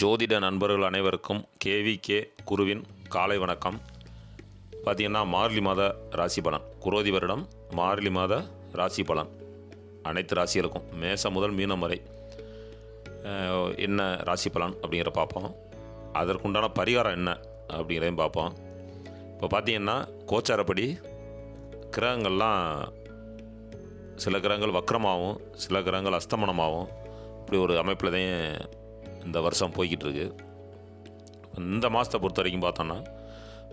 ஜோதிட நண்பர்கள் அனைவருக்கும் கேவிகே குருவின் காலை வணக்கம். பார்த்திங்கன்னா மார்கழி மாத ராசி பலன், குரோதி வருடம் மார்கழி மாத ராசி பலன் அனைத்து ராசிகளுக்கும் மேசம் முதல் மீனம் வரை என்ன ராசி பலன் அப்படிங்கிற பார்ப்போம். அதற்குண்டான பரிகாரம் என்ன அப்படிங்கிறதையும் பார்ப்போம். இப்போ பார்த்திங்கன்னா கோச்சாரப்படி கிரகங்கள்லாம் சில கிரகங்கள் வக்ரமாகவும் சில கிரகங்கள் அஸ்தமனமாகவும் இப்படி ஒரு அமைப்பில் தான் இந்த வருஷம் போய்கிட்டு இருக்கு. இந்த மாதத்தை பொறுத்த வரைக்கும் பார்த்தோன்னா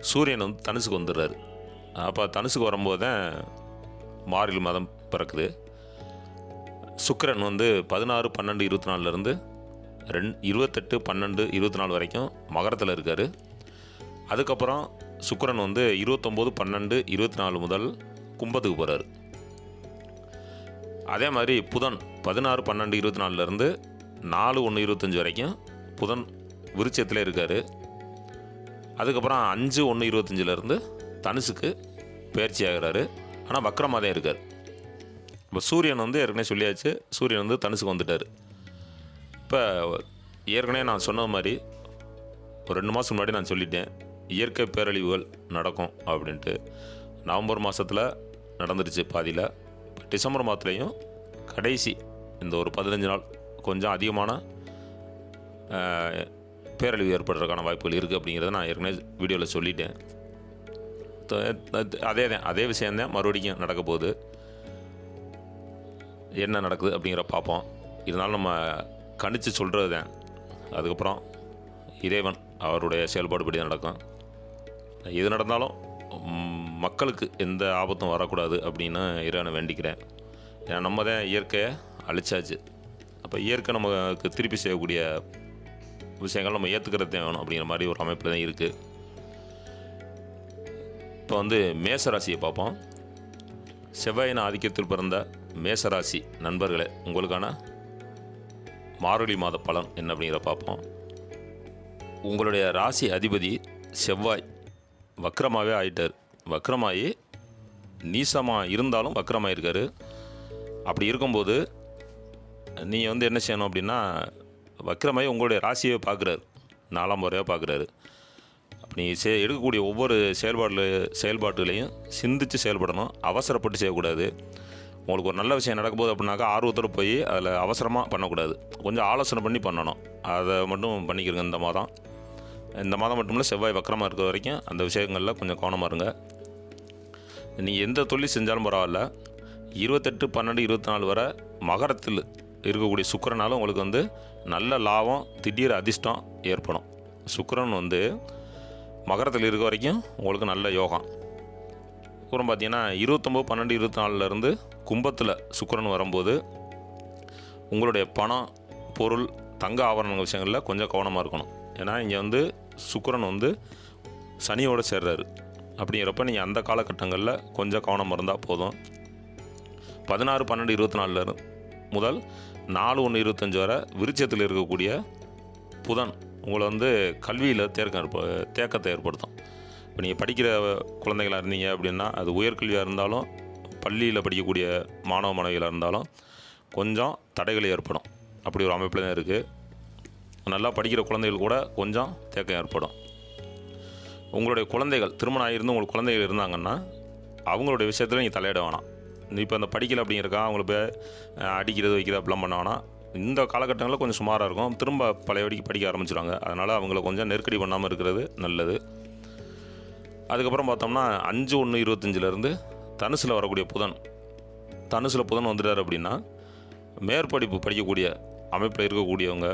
சூரியன் வந்து தனுசுக்கு வந்துடுறாரு. அப்போ தனுசுக்கு வரும்போது தான் மார்கழி மாதம் பிறக்குது. சுக்கிரன் வந்து 16-12-24 28-12-24 வரைக்கும் மகரத்தில் இருக்கார். அதுக்கப்புறம் சுக்கிரன் வந்து 29-12-24 முதல் கும்பத்துக்கு போகிறார். அதே மாதிரி புதன் 16-12-24 4-1-25 வரைக்கும் புதன் விருட்சத்திலே இருக்கார். அதுக்கப்புறம் 5-1-25 தனுசுக்கு பயிற்சி ஆகிறாரு. ஆனால் வக்ரமாக தான் இருக்கார். இப்போ சூரியன் வந்து ஏற்கனவே சொல்லியாச்சு, சூரியன் வந்து தனுசுக்கு வந்துட்டார். இப்போ ஏற்கனவே நான் சொன்ன மாதிரி ஒரு 2 மாதம் முன்னாடி நான் சொல்லிட்டேன், இயற்கை பேரழிவுகள் நடக்கும் அப்படின்ட்டு. நவம்பர் மாதத்தில் நடந்துருச்சு பாதியில். இப்போ டிசம்பர் மாதத்துலேயும் கடைசி இந்த ஒரு 15 நாள் கொஞ்சம் அதிகமான பேரழிவு ஏற்படுறதுக்கான வாய்ப்புகள் இருக்குது அப்படிங்கிறத நான் ஏற்கனவே வீடியோவில் சொல்லிட்டேன். அதே விஷயந்தான் மறுபடியும் நடக்க போகுது. என்ன நடக்குது அப்படிங்கிற பார்ப்போம். இருந்தாலும் நம்ம கணிச்சு சொல்கிறது தான். அதுக்கப்புறம் இறைவன் அவருடைய செயல்பாடுபடி நடக்கும். எது நடந்தாலும் மக்களுக்கு எந்த ஆபத்தும் வரக்கூடாது அப்படின்னு இறைவனை வேண்டிக்கிறேன். ஏன்னா நம்ம தான் இயற்கையை அழிச்சாச்சு. அப்போ இயற்கை நமக்கு திருப்பி செய்யக்கூடிய விஷயங்கள் நம்ம ஏற்றுக்கிறது வேணும் அப்படிங்கிற மாதிரி ஒரு அமைப்பில் தான் இருக்குது. இப்போ வந்து மேசராசியை பார்ப்போம். செவ்வாயின் ஆதிக்கத்தில் பிறந்த மேசராசி நண்பர்களே, உங்களுக்கான மார்கழி மாத பலன் என்ன அப்படிங்கிற பார்ப்போம். உங்களுடைய ராசி அதிபதி செவ்வாய் வக்ரமாகவே ஆகிட்டார். வக்ரமாகி நீசமாக இருந்தாலும் வக்ரமாகிருக்காரு. அப்படி இருக்கும்போது நீங்கள் வந்து என்ன செய்யணும் அப்படின்னா, வக்ரமாகி உங்களுடைய ராசியை பார்க்குறாரு, 4ஆம் முறையாக பார்க்குறாரு. அப்படி எடுக்கக்கூடிய ஒவ்வொரு செயல்பாட்டுகளையும் சிந்தித்து செயல்படணும். அவசரப்பட்டு செய்யக்கூடாது. உங்களுக்கு ஒரு நல்ல விஷயம் நடக்கும்போது அப்படின்னாக்கா ஆர்வத்தோடு போய் அதில் அவசரமாக பண்ணக்கூடாது. கொஞ்சம் ஆலோசனை பண்ணி பண்ணணும். அதை மட்டும் பண்ணிக்கிறங்க. இந்த மாதம் மட்டும் இல்லை, செவ்வாய் வக்கரமாக இருக்கிற வரைக்கும் அந்த விஷயங்களில் கொஞ்சம் கவனமாக இருங்க. நீங்கள் எந்த தொழில் செஞ்சாலும் பரவாயில்ல, 28-12-24 வரை மகரத்தில் இருக்கக்கூடிய சுக்கிரனாலும் உங்களுக்கு வந்து நல்ல லாபம், திடீர் அதிர்ஷ்டம் ஏற்படும். சுக்கிரன் வந்து மகரத்தில் இருக்க வரைக்கும் உங்களுக்கு நல்ல யோகம். அப்புறம் பார்த்தீங்கன்னா 29-12-24 கும்பத்தில் சுக்கிரன் வரும்போது உங்களுடைய பணம், பொருள், தங்க ஆபரண விஷயங்களில் கொஞ்சம் கவனமாக இருக்கணும். ஏன்னா இங்கே வந்து சுக்கிரன் வந்து சனியோடு சேர்றாரு. அப்படிங்கிறப்ப நீங்கள் அந்த காலகட்டங்களில் கொஞ்சம் கவனமாக இருந்தால் போதும். 16-12-24 முதல் 4-1-25 வரை விருட்சத்தில் இருக்கக்கூடிய புதன் உங்களை வந்து கல்வியில் தேக்கத்தை ஏற்படுத்தும். இப்போ நீங்கள் படிக்கிற குழந்தைகளாக இருந்தீங்க அப்படின்னா, அது உயர்கல்வியாக இருந்தாலும் பள்ளியில் படிக்கக்கூடிய மாணவ மாணவிகளாக இருந்தாலும் கொஞ்சம் தடைகள் ஏற்படும். அப்படி ஒரு அமைப்பில் தான் இருக்குது. நல்லா படிக்கிற குழந்தைகள் கூட கொஞ்சம் தேக்கம் ஏற்படும். உங்களுடைய குழந்தைகள் திருமணம் ஆகியிருந்து உங்களுக்கு குழந்தைகள் இருந்தாங்கன்னா அவங்களுடைய விஷயத்தில் நீங்கள் தலையிட வேணாம். இப்போ அந்த படிக்கலை அப்படிங்கிறக்கா அவங்கள போய் அடிக்கிறது வைக்கிறது அப்படிலாம் பண்ண வேணாம். இந்த காலகட்டங்களில் கொஞ்சம் சுமாராக இருக்கும். திரும்ப பழையபடிக்கு படிக்க ஆரம்பிச்சிடுவாங்க. அதனால் அவங்கள கொஞ்சம் நெருக்கடி பண்ணாமல் இருக்கிறது நல்லது. அதுக்கப்புறம் பார்த்தோம்னா 5-1-25 தனுசில் வரக்கூடிய புதன், தனுசில் புதன் வந்துட்டார் அப்படின்னா மேற்படிப்பு படிக்கக்கூடிய அமைப்பில் இருக்கக்கூடியவங்க,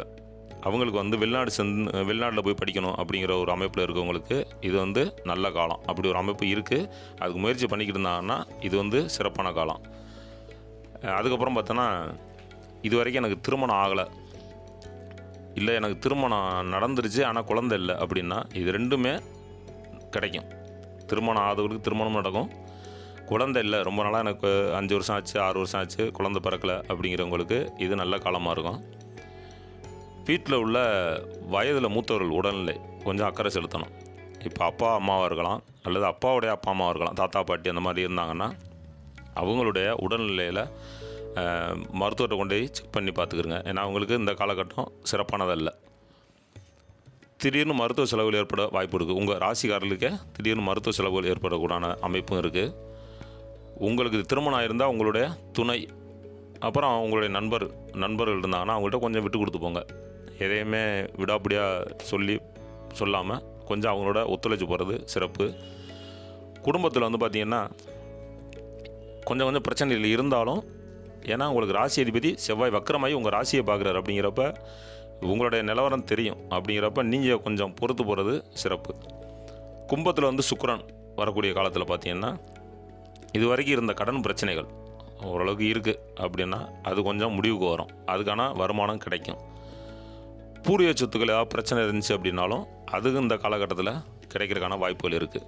அவங்களுக்கு வந்து வெளிநாட்டில் போய் படிக்கணும் அப்படிங்கிற ஒரு அமைப்பில் இருக்கவங்களுக்கு இது வந்து நல்ல காலம். அப்படி ஒரு அமைப்பு இருக்குது. அதுக்கு முயற்சி பண்ணிக்கிட்டு இருந்தாங்கன்னா இது வந்து சிறப்பான காலம். அதுக்கப்புறம் பார்த்தோன்னா இது வரைக்கும் எனக்கு திருமணம் ஆகலை, இல்லை எனக்கு திருமணம் நடந்துருச்சு ஆனால் குழந்தை இல்லை அப்படின்னா இது ரெண்டுமே கிடைக்கும். திருமணம் ஆதவர்களுக்கு திருமணம் நடக்கும். குழந்தை இல்லை, ரொம்ப நாளாக எனக்கு 5 வருஷம் ஆச்சு, 6 வருஷம் ஆச்சு, குழந்தை பிறக்கலை அப்படிங்கிறவங்களுக்கு இது நல்ல காலமாக இருக்கும். வீட்டில் உள்ள வயதில் மூத்தவர்கள் உடல்நிலை கொஞ்சம் அக்கறை செலுத்தணும். இப்போ அப்பா அம்மாவாக இருக்கலாம், அல்லது அப்பாவுடைய அப்பா அம்மாவாக இருக்கலாம், தாத்தா பாட்டி அந்த மாதிரி இருந்தாங்கன்னா அவங்களுடைய உடல்நிலையில் மருத்துவத்தை கொண்டு போய் செக் பண்ணி பார்த்துக்குருங்க. ஏன்னா அவங்களுக்கு இந்த காலகட்டம் சிறப்பானதல்ல. திடீர்னு மருத்துவ செலவுகள் ஏற்பட வாய்ப்பு இருக்குது. உங்கள் ராசிக்காரர்களுக்கே திடீர்னு மருத்துவ செலவுகள் ஏற்படக்கூடான அமைப்பும் இருக்குது. உங்களுக்கு திருமணம் ஆயிருந்தால் உங்களுடைய துணை, அப்புறம் உங்களுடைய நண்பர்கள் இருந்தாங்கன்னா அவங்கள்ட்ட கொஞ்சம் விட்டு கொடுத்து போங்க. எதையுமே விடாப்பிடியாக சொல்லாமல் கொஞ்சம் அவங்களோட ஒத்துழைச்சி போகிறது சிறப்பு. குடும்பத்தில் வந்து பார்த்திங்கன்னா கொஞ்சம் கொஞ்சம் பிரச்சனைகள் இருந்தாலும், ஏன்னா உங்களுக்கு ராசி அதிபதி செவ்வாய் வக்கரமாகி உங்கள் ராசியை பார்க்குறாரு அப்படிங்கிறப்ப உங்களுடைய நிலவரம் தெரியும். அப்படிங்கிறப்ப நீங்கள் கொஞ்சம் பொறுத்து போகிறது சிறப்பு. கும்பத்தில் வந்து சுக்கிரன் வரக்கூடிய காலத்தில் பார்த்திங்கன்னா இது வரைக்கும் இருந்த கடன் பிரச்சனைகள் ஓரளவுக்கு இருக்குது அப்படின்னா அது கொஞ்சம் முடிவுக்கு வரும். அதுக்கான வருமானம் கிடைக்கும். பூர்வீக சொத்துக்கள் ஏதாவது பிரச்சனை இருந்துச்சு அப்படின்னாலும் அதுக்கு இந்த காலகட்டத்தில் கிடைக்கிறதுக்கான வாய்ப்புகள் இருக்குது.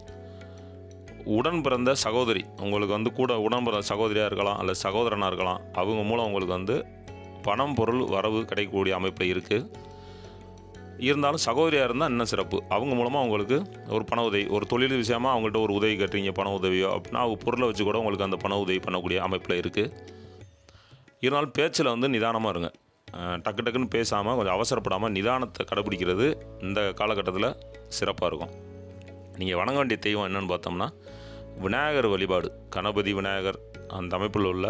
உடன் பிறந்த சகோதரி, உங்களுக்கு வந்து கூட உடன் பிறந்த சகோதரியாக இருக்கலாம் அல்லது சகோதரனாக இருக்கலாம், அவங்க மூலம் உங்களுக்கு வந்து பணம் பொருள் வரவு கிடைக்கக்கூடிய அமைப்பில் இருக்குது. இருந்தாலும் சகோதரியாக இருந்தால் இன்னும் சிறப்பு. அவங்க மூலமாக உங்களுக்கு ஒரு பண உதவி, ஒரு தொழில் விஷயமாக அவங்கள்ட்ட ஒரு உதவி கேட்டீங்க, பண உதவியோ அப்படின்னா அவங்க பொருளை வச்சு கூட உங்களுக்கு அந்த பண உதவி பண்ணக்கூடிய அமைப்பில் இருக்குது. இருந்தாலும் பேச்சில் வந்து நிதானமாக இருங்க. டக்கு டக்குன்னு பேசாமல் கொஞ்சம் அவசரப்படாமல் நிதானத்தை கடைப்பிடிக்கிறது இந்த காலகட்டத்தில் சிறப்பாக இருக்கும். நீங்கள் வணங்க வேண்டிய தெய்வம் என்னென்னு பார்த்தோம்னா விநாயகர் வழிபாடு. கணபதி, விநாயகர் அந்த அமைப்பில் உள்ள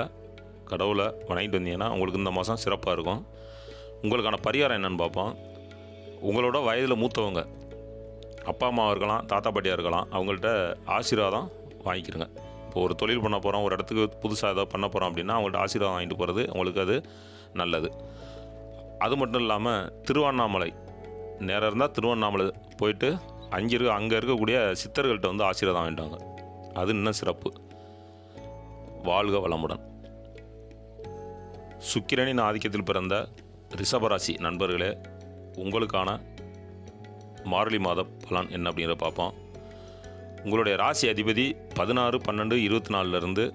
கடவுளை வணங்கிட்டு வந்தீங்கன்னா உங்களுக்கு இந்த மாதம் சிறப்பாக இருக்கும். உங்களுக்கான பரிகாரம் என்னென்னு பார்ப்போம். உங்களோட வயதில் மூத்தவங்க, அப்பா அம்மாவாக இருக்கலாம், தாத்தா பாட்டியாக இருக்கலாம், அவங்கள்ட்ட ஆசீர்வாதம் வாங்கிக்கிறங்க. இப்போ ஒரு தொழில் பண்ண போகிறோம், ஒரு இடத்துக்கு புதுசாக ஏதாவது பண்ண போகிறோம் அப்படின்னா அவங்கள்ட்ட ஆசீர்வாதம் வாங்கிட்டு போகிறது உங்களுக்கு அது நல்லது. அது மட்டும் இல்லாமல் திருவண்ணாமலை நேரம் இருந்தால் திருவண்ணாமலை போயிட்டு அங்கே இருக்கக்கூடிய சித்தர்கள்ட்ட வந்து ஆசீர்வாதம் வாங்கிட்டாங்க, அது இன்னும் சிறப்பு. வாழ்க வளமுடன். சுக்கிரனின் ஆதிக்கத்தில் பிறந்த ரிஷபராசி நண்பர்களே, உங்களுக்கான மார்கழி மாத பலன் என்ன அப்படிங்கிறத பார்ப்போம். உங்களுடைய ராசி அதிபதி 16/12/24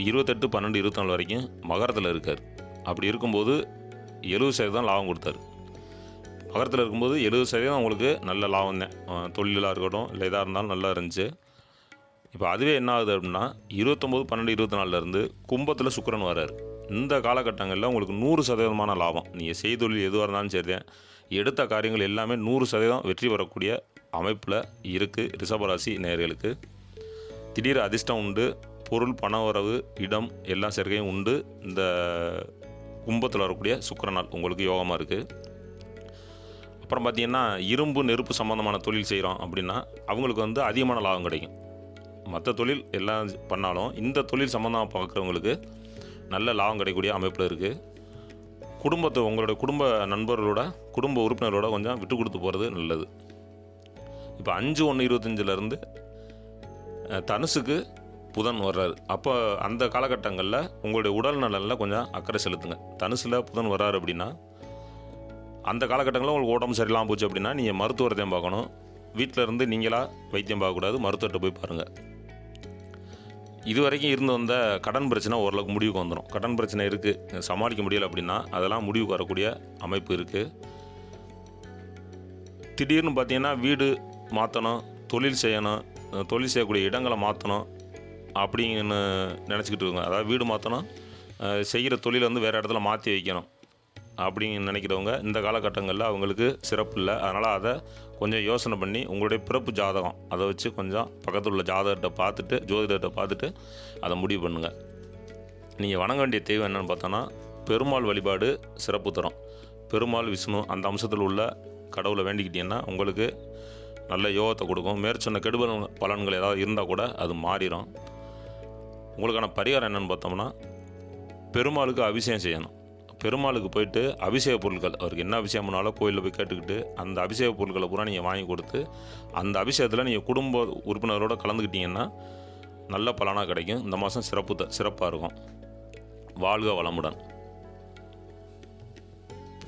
28/12/24 வரைக்கும் மகரத்தில் இருக்கார். அப்படி இருக்கும்போது 70% லாபம் கொடுத்தாரு. மகரத்தில் இருக்கும்போது 70% உங்களுக்கு நல்ல லாபம் தான். தொழிலாக இருக்கட்டும் இல்லை எதாக இருந்தாலும் நல்லா இருந்துச்சு. இப்போ அதுவே என்ன ஆகுது அப்படின்னா 29/12/24 கும்பத்தில் சுக்கிரன் வர்றார். இந்த காலகட்டங்களில் உங்களுக்கு 100% லாபம். நீங்கள் செய்தொழில் எதுவாக இருந்தாலும் சரி தான், எடுத்த காரியங்கள் எல்லாமே 100% வெற்றி பெறக்கூடிய அமைப்பில் இருக்குது. ரிஷபராசி நேயர்களுக்கு திடீர் அதிர்ஷ்டம் உண்டு. பொருள், பண வரவு, இடம் எல்லாம் சேர்க்கையும் உண்டு. இந்த கும்பத்தில் வரக்கூடிய சுக்கிரனால் உங்களுக்கு யோகமாக இருக்குது. அப்புறம் பார்த்திங்கன்னா இரும்பு நெருப்பு சம்மந்தமான தொழில் செய்கிறோம் அப்படின்னா அவங்களுக்கு வந்து அதிகமான லாபம் கிடைக்கும். மற்ற தொழில் எல்லாம் பண்ணாலும் இந்த தொழில் சம்மந்தமாக பார்க்குறவங்களுக்கு நல்ல லாபம் கிடைக்கக்கூடிய அமைப்பில் இருக்குது. குடும்பத்தை, உங்களோட குடும்ப நண்பர்களோட, குடும்ப உறுப்பினர்களோட கொஞ்சம் விட்டு கொடுத்து போகிறது நல்லது. இப்போ 5/1/25 தனுசுக்கு புதன் வர்றாரு. அப்போ அந்த காலகட்டங்களில் உங்களுடைய உடல் நலனில் கொஞ்சம் அக்கறை செலுத்துங்க. தனுசில் புதன் வர்றாரு அப்படின்னா அந்த காலகட்டங்களில் உங்களுக்கு உடம்பு சரியில்லாமல் போச்சு அப்படின்னா நீங்கள் மருத்துவத்தையும் பார்க்கணும். வீட்டில் இருந்து நீங்களாக வைத்தியம் பார்க்கக்கூடாது, மருத்துவர்கிட்ட போய் பாருங்கள். இது வரைக்கும் இருந்து வந்த கடன் பிரச்சனை ஓரளவுக்கு முடிவுக்கு வந்துடும். கடன் பிரச்சனை இருக்குது, சமாளிக்க முடியலை அப்படின்னா அதெல்லாம் முடிவுக்கு வரக்கூடிய அமைப்பு இருக்குது. திடீர்னு பார்த்தீங்கன்னா வீடு மாற்றணும், தொழில் செய்யணும், தொழில் செய்யக்கூடிய இடங்களை மாற்றணும் அப்படின்னு நினச்சிக்கிட்டு இருக்கோங்க. அதாவது வீடு மாற்றணும், செய்கிற தொழிலை வந்து வேறு இடத்துல மாற்றி வைக்கணும் அப்படின்னு நினைக்கிறவங்க இந்த காலகட்டங்களில் அவங்களுக்கு சிறப்பு இல்லை. அதனால் அதை கொஞ்சம் யோசனை பண்ணி உங்களுடைய பிறப்பு ஜாதகம் அதை வச்சு கொஞ்சம் பக்கத்தில் உள்ள ஜாதகத்தை பார்த்துட்டு, ஜோதிடத்தை பார்த்துட்டு அதை முடிவு பண்ணுங்கள். நீங்கள் வணங்க வேண்டிய தெய்வம் என்னென்னு பார்த்தோன்னா பெருமாள் வழிபாடு சிறப்பு தரும். பெருமாள், விஷ்ணு அந்த அம்சத்தில் உள்ள கடவுளை வேண்டிக்கிட்டீங்கன்னா உங்களுக்கு நல்ல யோகத்தை கொடுக்கும். மேற்சொன்ன கெடுபல் பலன்கள் ஏதாவது இருந்தால் கூட அது மாறிடும். உங்களுக்கான பரிகாரம் என்னென்னு பார்த்தோம்னா பெருமாளுக்கு அபிஷேகம் செய்யணும். பெருமாளுக்கு போயிட்டு அபிஷேக பொருட்கள், அவருக்கு என்ன அபிஷேகம் பண்ணாலும் கோயிலில் போய் கேட்டுக்கிட்டு அந்த அபிஷேக பொருட்களை பூரா நீங்கள் வாங்கி கொடுத்து அந்த அபிஷேகத்தில் நீங்கள் குடும்ப உறுப்பினரோடு கலந்துக்கிட்டிங்கன்னா நல்ல பலனாக கிடைக்கும். இந்த மாதம் சிறப்பாக இருக்கும். வாழ்க வளமுடன்.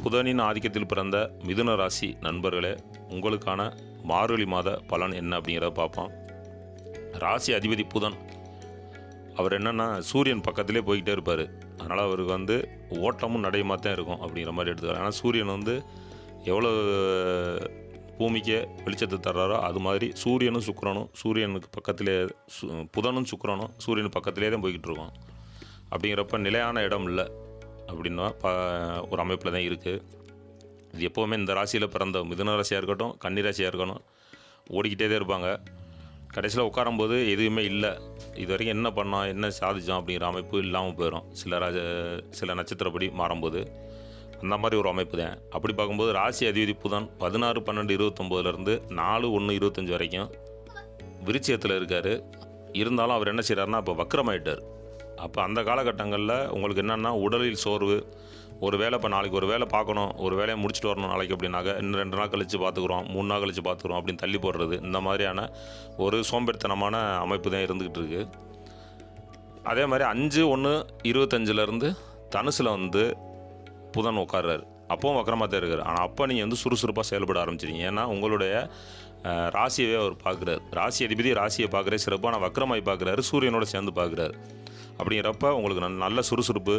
புதனின் ஆதிக்கத்தில் பிறந்த மிதுன ராசி நண்பர்களே, உங்களுக்கான மார்கழி மாத பலன் என்ன அப்படிங்கிறத பார்ப்போம். ராசி அதிபதி புதன், அவர் என்னென்னா சூரியன் பக்கத்திலே போய்கிட்டே இருப்பார். அதனால் அவருக்கு வந்து ஓட்டமும் நடையுமா தான் இருக்கும் அப்படிங்கிற மாதிரி எடுத்துக்கலாம். ஆனால் சூரியன் வந்து எவ்வளோ பூமிக்கே வெளிச்சத்தை தர்றாரோ அது மாதிரி சூரியனும் சுக்கிரனும் சூரியனுக்கு பக்கத்திலே, புதனும் சுக்கிரனும் சூரியன் பக்கத்திலே தான் போய்கிட்டு இருக்கோம். அப்படிங்கிறப்ப நிலையான இடம் இல்லை அப்படின்னா ஒரு அமைப்பில் தான் இருக்குது. இது எப்போவுமே இந்த ராசியில் பிறந்த மிதுன ராசியாக இருக்கட்டும், கன்னி ராசியாக இருக்கணும், ஓடிக்கிட்டே தான் இருப்பாங்க. கடைசியில் உட்காரும்போது எதுவுமே இல்லை, இது வரைக்கும் என்ன பண்ணோம், என்ன சாதிச்சோம் அப்படிங்கிற அமைப்பு இல்லாமல் போயிடும். சில நட்சத்திரப்படி மாறும்போது அந்த மாதிரி ஒரு அமைப்பு தான். அப்படி பார்க்கும்போது ராசி அதிபதி புதன் 16/12/29 4/1/25 வரைக்கும் விருச்சிகத்தில் இருக்கார். இருந்தாலும் அவர் என்ன செய்கிறாருன்னா இப்போ வக்ரமாயிட்டார். அப்போ அந்த காலகட்டங்களில் உங்களுக்கு என்னென்னா உடலில் சோர்வு, ஒரு வேலை இப்போ நாளைக்கு ஒரு வேலை பார்க்கணும், ஒரு வேலையை முடிச்சுட்டு வரணும் நாளைக்கு அப்படின்னாக்க இன்னும் 2 நாள் கழித்து பார்த்துக்குறோம், 3 நாள் கழித்து பார்த்துக்குறோம் அப்படின்னு தள்ளி போடுறது, இந்த மாதிரியான ஒரு சோம்பேறித்தனமான அமைப்பு தான் இருந்துக்கிட்டு இருக்குது. அதே மாதிரி 5/1/25 தனுசில் வந்து புதன் உட்கார்றாரு. அப்போவும் வக்கரமாக தான் இருக்கார். ஆனால் அப்போ நீங்கள் வந்து சுறுசுறுப்பாக செயல்பட ஆரம்பிச்சிருங்க. ஏன்னா உங்களுடைய ராசியவே அவர் பார்க்குறாரு. ராசி அதிபதி ராசியை பார்க்குறாரு சிறப்பாக, ஆனால் வக்கரமாய் பார்க்குறாரு, சூரியனோட சேர்ந்து பார்க்குறாரு. அப்படிங்கிறப்ப உங்களுக்கு நல்ல சுறுசுறுப்பு,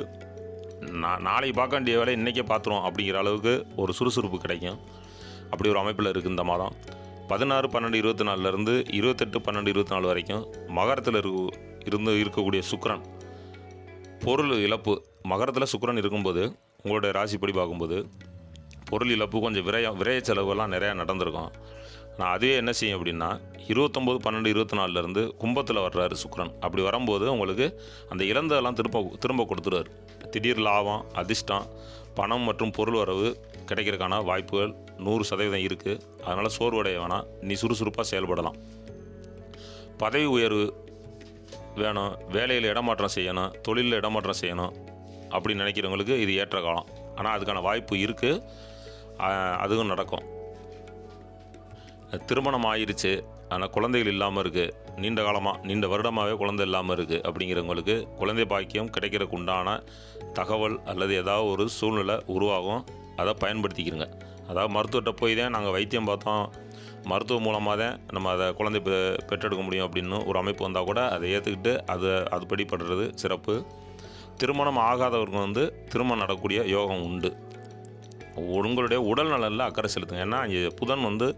நாளைக்கு பார்க்க வேண்டிய வேலை இன்றைக்கே பார்த்துருவோம் அப்படிங்கிற அளவுக்கு ஒரு சுறுசுறுப்பு கிடைக்கும். அப்படி ஒரு அமைப்பில் இருக்குது இந்த மாதம். 16/12/24 28/12/24 வரைக்கும் மகரத்தில் இருக்கக்கூடிய சுக்கிரன் பொருள் இழப்பு. மகரத்தில் சுக்கிரன் இருக்கும்போது உங்களுடைய ராசிப்படி பார்க்கும்போது பொருள் இழப்பு, கொஞ்சம் விரய செலவுலாம் நிறையா நடந்திருக்கும். நான் அதுவே என்ன செய்யும் அப்படின்னா 29/12/24 கும்பத்தில் வர்றாரு சுக்கிரன். அப்படி வரும்போது உங்களுக்கு அந்த இழந்ததெல்லாம் திரும்ப கொடுத்துருவார். திடீர் லாபம், அதிர்ஷ்டம், பணம் மற்றும் பொருள் வரவு கிடைக்கிறதுக்கான வாய்ப்புகள் 100% இருக்குது. அதனால் சோர்வடைய வேணாம், நீ சுறுசுறுப்பாக செயல்படலாம். பதவி உயர்வு வேணும், வேலையில் இடமாற்றம் செய்யணும், தொழிலில் இடமாற்றம் செய்யணும் அப்படின்னு நினைக்கிறவங்களுக்கு இது ஏற்ற காலம். ஆனால் அதுக்கான வாய்ப்பு இருக்குது, அதுவும் நடக்கும். திருமணம் ஆயிடுச்சு, ஆனால் குழந்தைகள் இல்லாமல் இருக்குது, நீண்ட வருடமாகவே குழந்தை இல்லாமல் இருக்குது அப்படிங்கிறவங்களுக்கு குழந்தை பாக்கியம் கிடைக்கிறதுக்கு உண்டான தகவல் அல்லது ஏதாவது ஒரு சூழ்நிலை உருவாகும். அதை பயன்படுத்திக்கிறங்க. அதாவது மருத்துவர்கிட்ட போய் தான் நாங்கள் வைத்தியம் பார்த்தோம், மருத்துவம் மூலமாக தான் நம்ம அதை குழந்தை பெற்றெடுக்க முடியும் அப்படின்னு ஒரு அமைப்பு வந்தால் கூட அதை ஏற்றுக்கிட்டு அதுபடி படுறது சிறப்பு. திருமணம் ஆகாதவருக்கு வந்து திருமணம் நடக்கக்கூடிய யோகம் உண்டு. உங்களுடைய உடல் நலனில் அக்கறை செலுத்துங்க. ஏன்னா இங்கே புதன் வந்து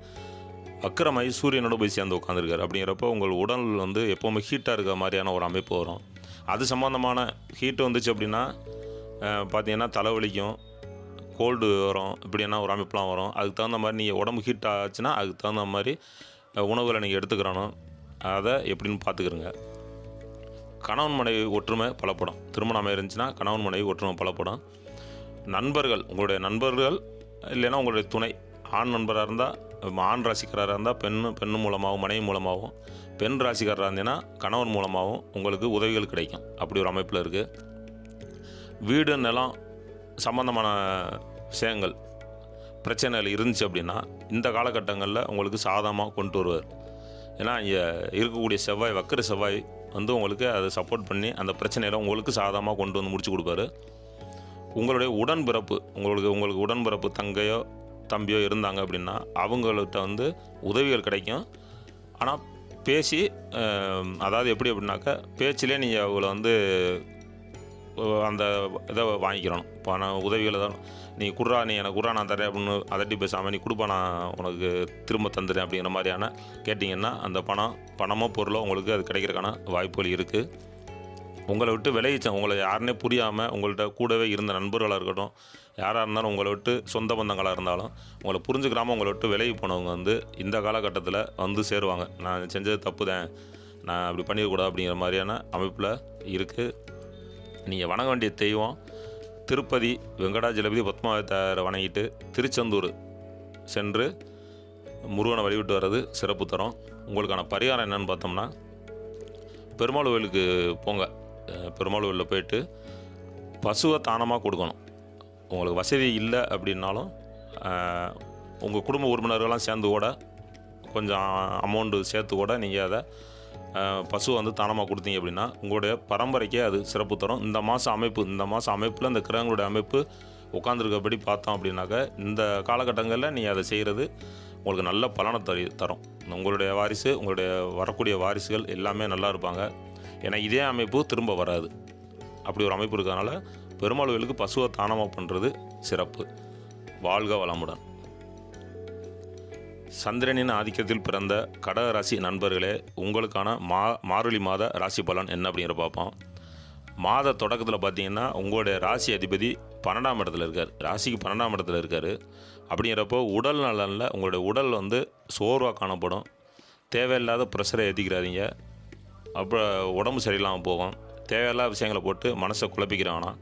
வக்கரமாகி சூரியனோட போய் சேர்ந்து உட்காந்துருக்காரு. அப்படிங்கிறப்ப உங்கள் உடல் வந்து எப்போவுமே ஹீட்டாக இருக்கிற மாதிரியான ஒரு அமைப்பு வரும். அது சம்மந்தமான ஹீட்டு வந்துச்சு அப்படின்னா பார்த்தீங்கன்னா தலைவலிக்கும், கோல்டு வரும், இப்படின்னா ஒரு அமைப்புலாம் வரும். அதுக்கு தகுந்த மாதிரி நீங்கள் உடம்பு ஹீட் ஆச்சுன்னா அதுக்கு தகுந்த மாதிரி உணவுகளை நீங்கள் எடுத்துக்கிறணும். அதை எப்படின்னு பார்த்துக்கிறங்க. கணவன் மனைவி ஒற்றுமை பலப்படும். திருமணம் அமையிருந்துச்சுன்னா கணவன் மனைவி ஒற்றுமை பலப்படும். நண்பர்கள், உங்களுடைய நண்பர்கள் இல்லைன்னா உங்களுடைய துணை, ஆண் நண்பராக இருந்தால் ஆண் ராசிக்காரராக இருந்தால் பெண்ணு மூலமாகவும் மனைவி மூலமாகவும், பெண் ராசிக்காரராக இருந்தீங்கன்னா கணவன் மூலமாகவும் உங்களுக்கு உதவிகள் கிடைக்கும். அப்படி ஒரு அமைப்பில் இருக்குது. வீடு நிலம் சம்பந்தமான விஷயங்கள் பிரச்சனைகள் இருந்துச்சு அப்படின்னா இந்த காலகட்டங்களில் உங்களுக்கு சாதகமாக கொண்டு வருவார். ஏன்னா இங்கே இருக்கக்கூடிய செவ்வாய், வக்கர செவ்வாய் வந்து உங்களுக்கு அதை சப்போர்ட் பண்ணி அந்த பிரச்சனையில் உங்களுக்கு சாதகமாக கொண்டு வந்து முடிச்சு கொடுப்பாரு. உங்களுடைய உடன்பிறப்பு, உங்களுக்கு உடன்பிறப்பு தங்கையோ தம்பியோ இருந்தாங்க அப்படின்னா அவங்கள்ட்ட வந்து உதவிகள் கிடைக்கும். ஆனால் பேசி, அதாவது எப்படி அப்படின்னாக்கா பேச்சிலே நீங்கள் அவங்கள வந்து அந்த இதை வாங்கிக்கிறணும். பணம் உதவிகளை தான் நீ குட்றா, நீ எனக்கு குட்றா நான் தரேன் அப்படின்னு அதட்டி பேசாமல் நீ கொடுப்பா நான் உனக்கு திரும்ப தந்துடுறேன் அப்படிங்கிற மாதிரியான கேட்டிங்கன்னா அந்த பணமோ பொருளோ உங்களுக்கு அது கிடைக்கிறதுக்கான வாய்ப்புகள் இருக்குது. உங்களை விட்டு விளைவிச்சேன், உங்களை யாருன்னே புரியாமல் உங்கள்கிட்ட கூடவே இருந்த நண்பர்களாக இருக்கட்டும், யாராக இருந்தாலும் உங்களை விட்டு சொந்த பந்தங்களாக இருந்தாலும் உங்களை புரிஞ்சுக்கிறாமல் உங்களை விட்டு விலகி போனவங்க வந்து இந்த காலகட்டத்தில் வந்து சேருவாங்க. நான் செஞ்சது தப்பு தான், நான் அப்படி பண்ணிடக்கூடாது அப்படிங்கிற மாதிரியான அமைப்பில் இருக்குது. நீங்கள் வணங்க வேண்டிய தெய்வம் திருப்பதி வெங்கடாஜலபதி பத்மாவதாரை வணங்கிட்டு திருச்செந்தூர் சென்று முருகனை வழிவிட்டு வர்றது சிறப்பு தரும். உங்களுக்கான பரிகாரம் என்னென்னு பார்த்தோம்னா பெருமாள் கோயிலுக்கு போங்க. பெருமாள் கோயிலில் போயிட்டு பசுவை தானமாக கொடுக்கணும். உங்களுக்கு வசதி இல்லை அப்படின்னாலும் உங்கள் குடும்ப உறுப்பினர்கள்லாம் சேர்ந்து கூட கொஞ்சம் அமௌண்ட்டு சேர்த்து கூட நீங்கள் அதை பசுவை வந்து தானமாக கொடுத்தீங்க அப்படின்னா உங்களுடைய பரம்பரைக்கே அது சிறப்பு தரும். இந்த மாதம் அமைப்பில் இந்த கிரகங்களுடைய அமைப்பு உட்காந்துருக்கபடி பார்த்தோம் அப்படின்னாக்க இந்த காலகட்டங்களில் நீங்கள் அதை செய்கிறது உங்களுக்கு நல்ல பலனை தரும். உங்களுடைய வாரிசு, உங்களுடைய வரக்கூடிய வாரிசுகள் எல்லாமே நல்லா இருப்பாங்க. ஏன்னா இதே அமைப்பு திரும்ப வராது. அப்படி ஒரு அமைப்பு இருக்கிறதுனால பெருமாள் கோயிலுக்கு பசுவை தானமாக பண்ணுறது சிறப்பு. வாழ்க வளமுடன். சந்திரனின் ஆதிக்கத்தில் பிறந்த கடக ராசி நண்பர்களே, உங்களுக்கான மார்கழி மாத ராசி பலன் என்ன அப்படிங்கிற பார்ப்போம். மாத தொடக்கத்தில் பார்த்தீங்கன்னா உங்களுடைய ராசி அதிபதி 12ஆம் இடத்துல இருக்கார். ராசிக்கு 12ஆம் இடத்துல இருக்கார். அப்படிங்கிறப்போ உடல் நலனில் உங்களுடைய உடல் வந்து சோர்வாக காணப்படும். தேவையில்லாத ப்ரெஷரை ஏற்றிக்கிறாதீங்க. அப்புறம் உடம்பு சரியில்லாமல் போகும். தேவையில்லாத விஷயங்களை போட்டு மனசை குழப்பிக்கிறாங்கன்னா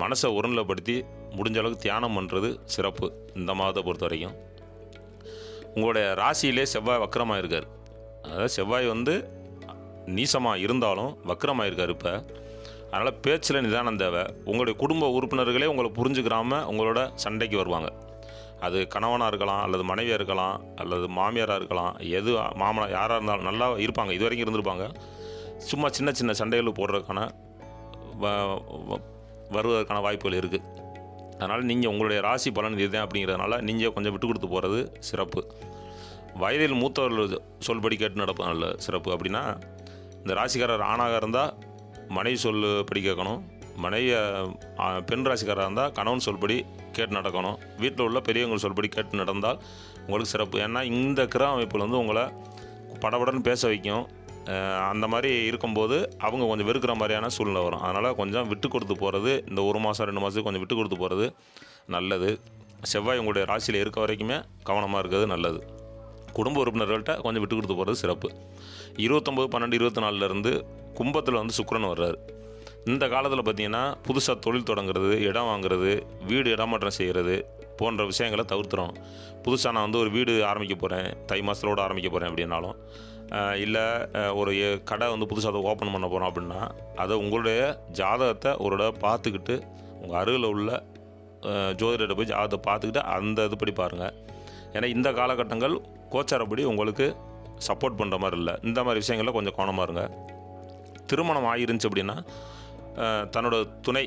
மனசை ஒருநிலைப்படுத்தி முடிஞ்ச அளவுக்கு தியானம் பண்ணுறது சிறப்பு. இந்த மாதத்தை பொறுத்த வரைக்கும் உங்களுடைய ராசியிலே செவ்வாய் வக்கரமாக இருக்கார். அதாவது செவ்வாய் வந்து நீசமாக இருந்தாலும் வக்கரமாக இருக்கார் இப்போ. அதனால் பேச்சில் நிதானம் தேவை. உங்களுடைய குடும்ப உறுப்பினர்களே உங்களை புரிஞ்சுக்கிறாமல் உங்களோட சண்டைக்கு வருவாங்க. அது கணவனாக இருக்கலாம், அல்லது மனைவியாக இருக்கலாம், அல்லது மாமியாராக இருக்கலாம், எது மாமனார் யாராக இருந்தாலும் நல்லா இருப்பாங்க, இது வரைக்கும் இருந்திருப்பாங்க. சும்மா சின்ன சின்ன சண்டைகள் போடுறதுக்கான வருவதற்கான வாய்ப்புகள் இருக்குது. அதனால் நீங்கள் உங்களுடைய ராசி பலன் இதுதான் அப்படிங்கிறதுனால நீங்கள் கொஞ்சம் விட்டு கொடுத்து போகிறது சிறப்பு. வயதில் மூத்தவர்கள் சொல்படி கேட்டு நடப்பது நல்ல சிறப்பு. அப்படின்னா இந்த ராசிக்காரர் ஆணாக இருந்தால் மனைவி சொல்படி கேட்கணும், மனைவி பெண் ராசிக்காரராக இருந்தால் கணவன் சொல்படி கேட்டு நடக்கணும். வீட்டில் உள்ள பெரியவங்க சொல்படி கேட்டு நடந்தால் உங்களுக்கு சிறப்பு. ஏன்னா இந்த கிரக அமைப்பில் வந்து உங்களை படபடன்னு பேச வைக்கும். அந்த மாதிரி இருக்கும்போது அவங்க கொஞ்சம் வெறுக்கிற மாதிரியான சூழ்நிலை வரும். அதனால் கொஞ்சம் விட்டு கொடுத்து போகிறது, இந்த 1 மாதம் 2 மாதத்துக்கு கொஞ்சம் விட்டு கொடுத்து போகிறது நல்லது. செவ்வாய் உங்களுடைய ராசியில் இருக்க வரைக்குமே கவனமாக இருக்கிறது நல்லது. குடும்ப உறுப்பினர்கள்ட்ட கொஞ்சம் விட்டு கொடுத்து போகிறது சிறப்பு. 29/12/24 கும்பத்தில் வந்து சுக்கிரன் வர்றாரு. இந்த காலத்தில் பார்த்திங்கன்னா புதுசாக தொழில் தொடங்குறது, இடம் வாங்குறது, வீடு இடமாற்றம் செய்கிறது போன்ற விஷயங்களை தவிர்த்துறோம். புதுசாக நான் வந்து ஒரு வீடு ஆரம்பிக்க போகிறேன், தை மாதத்தோடு ஆரம்பிக்க போகிறேன் அப்படின்னாலும், இல்லை ஒரு கடை வந்து புதுசாக ஓப்பன் பண்ண போகிறோம் அப்படின்னா அதை உங்களுடைய ஜாதகத்தை ஒரு தடவை பார்த்துக்கிட்டு உங்கள் அருகில் உள்ள ஜோதிடரை போய் ஜாதகத்தை பார்த்துக்கிட்டு அந்த இதுபடி பாருங்கள். ஏன்னா இந்த காலகட்டங்கள் கோச்சாரப்படி உங்களுக்கு சப்போர்ட் பண்ணுற மாதிரி இல்லை. இந்த மாதிரி விஷயங்களில் கொஞ்சம் கவனமாக இருங்க. திருமணம் ஆகிருந்துச்சு அப்படின்னா தன்னோட துணை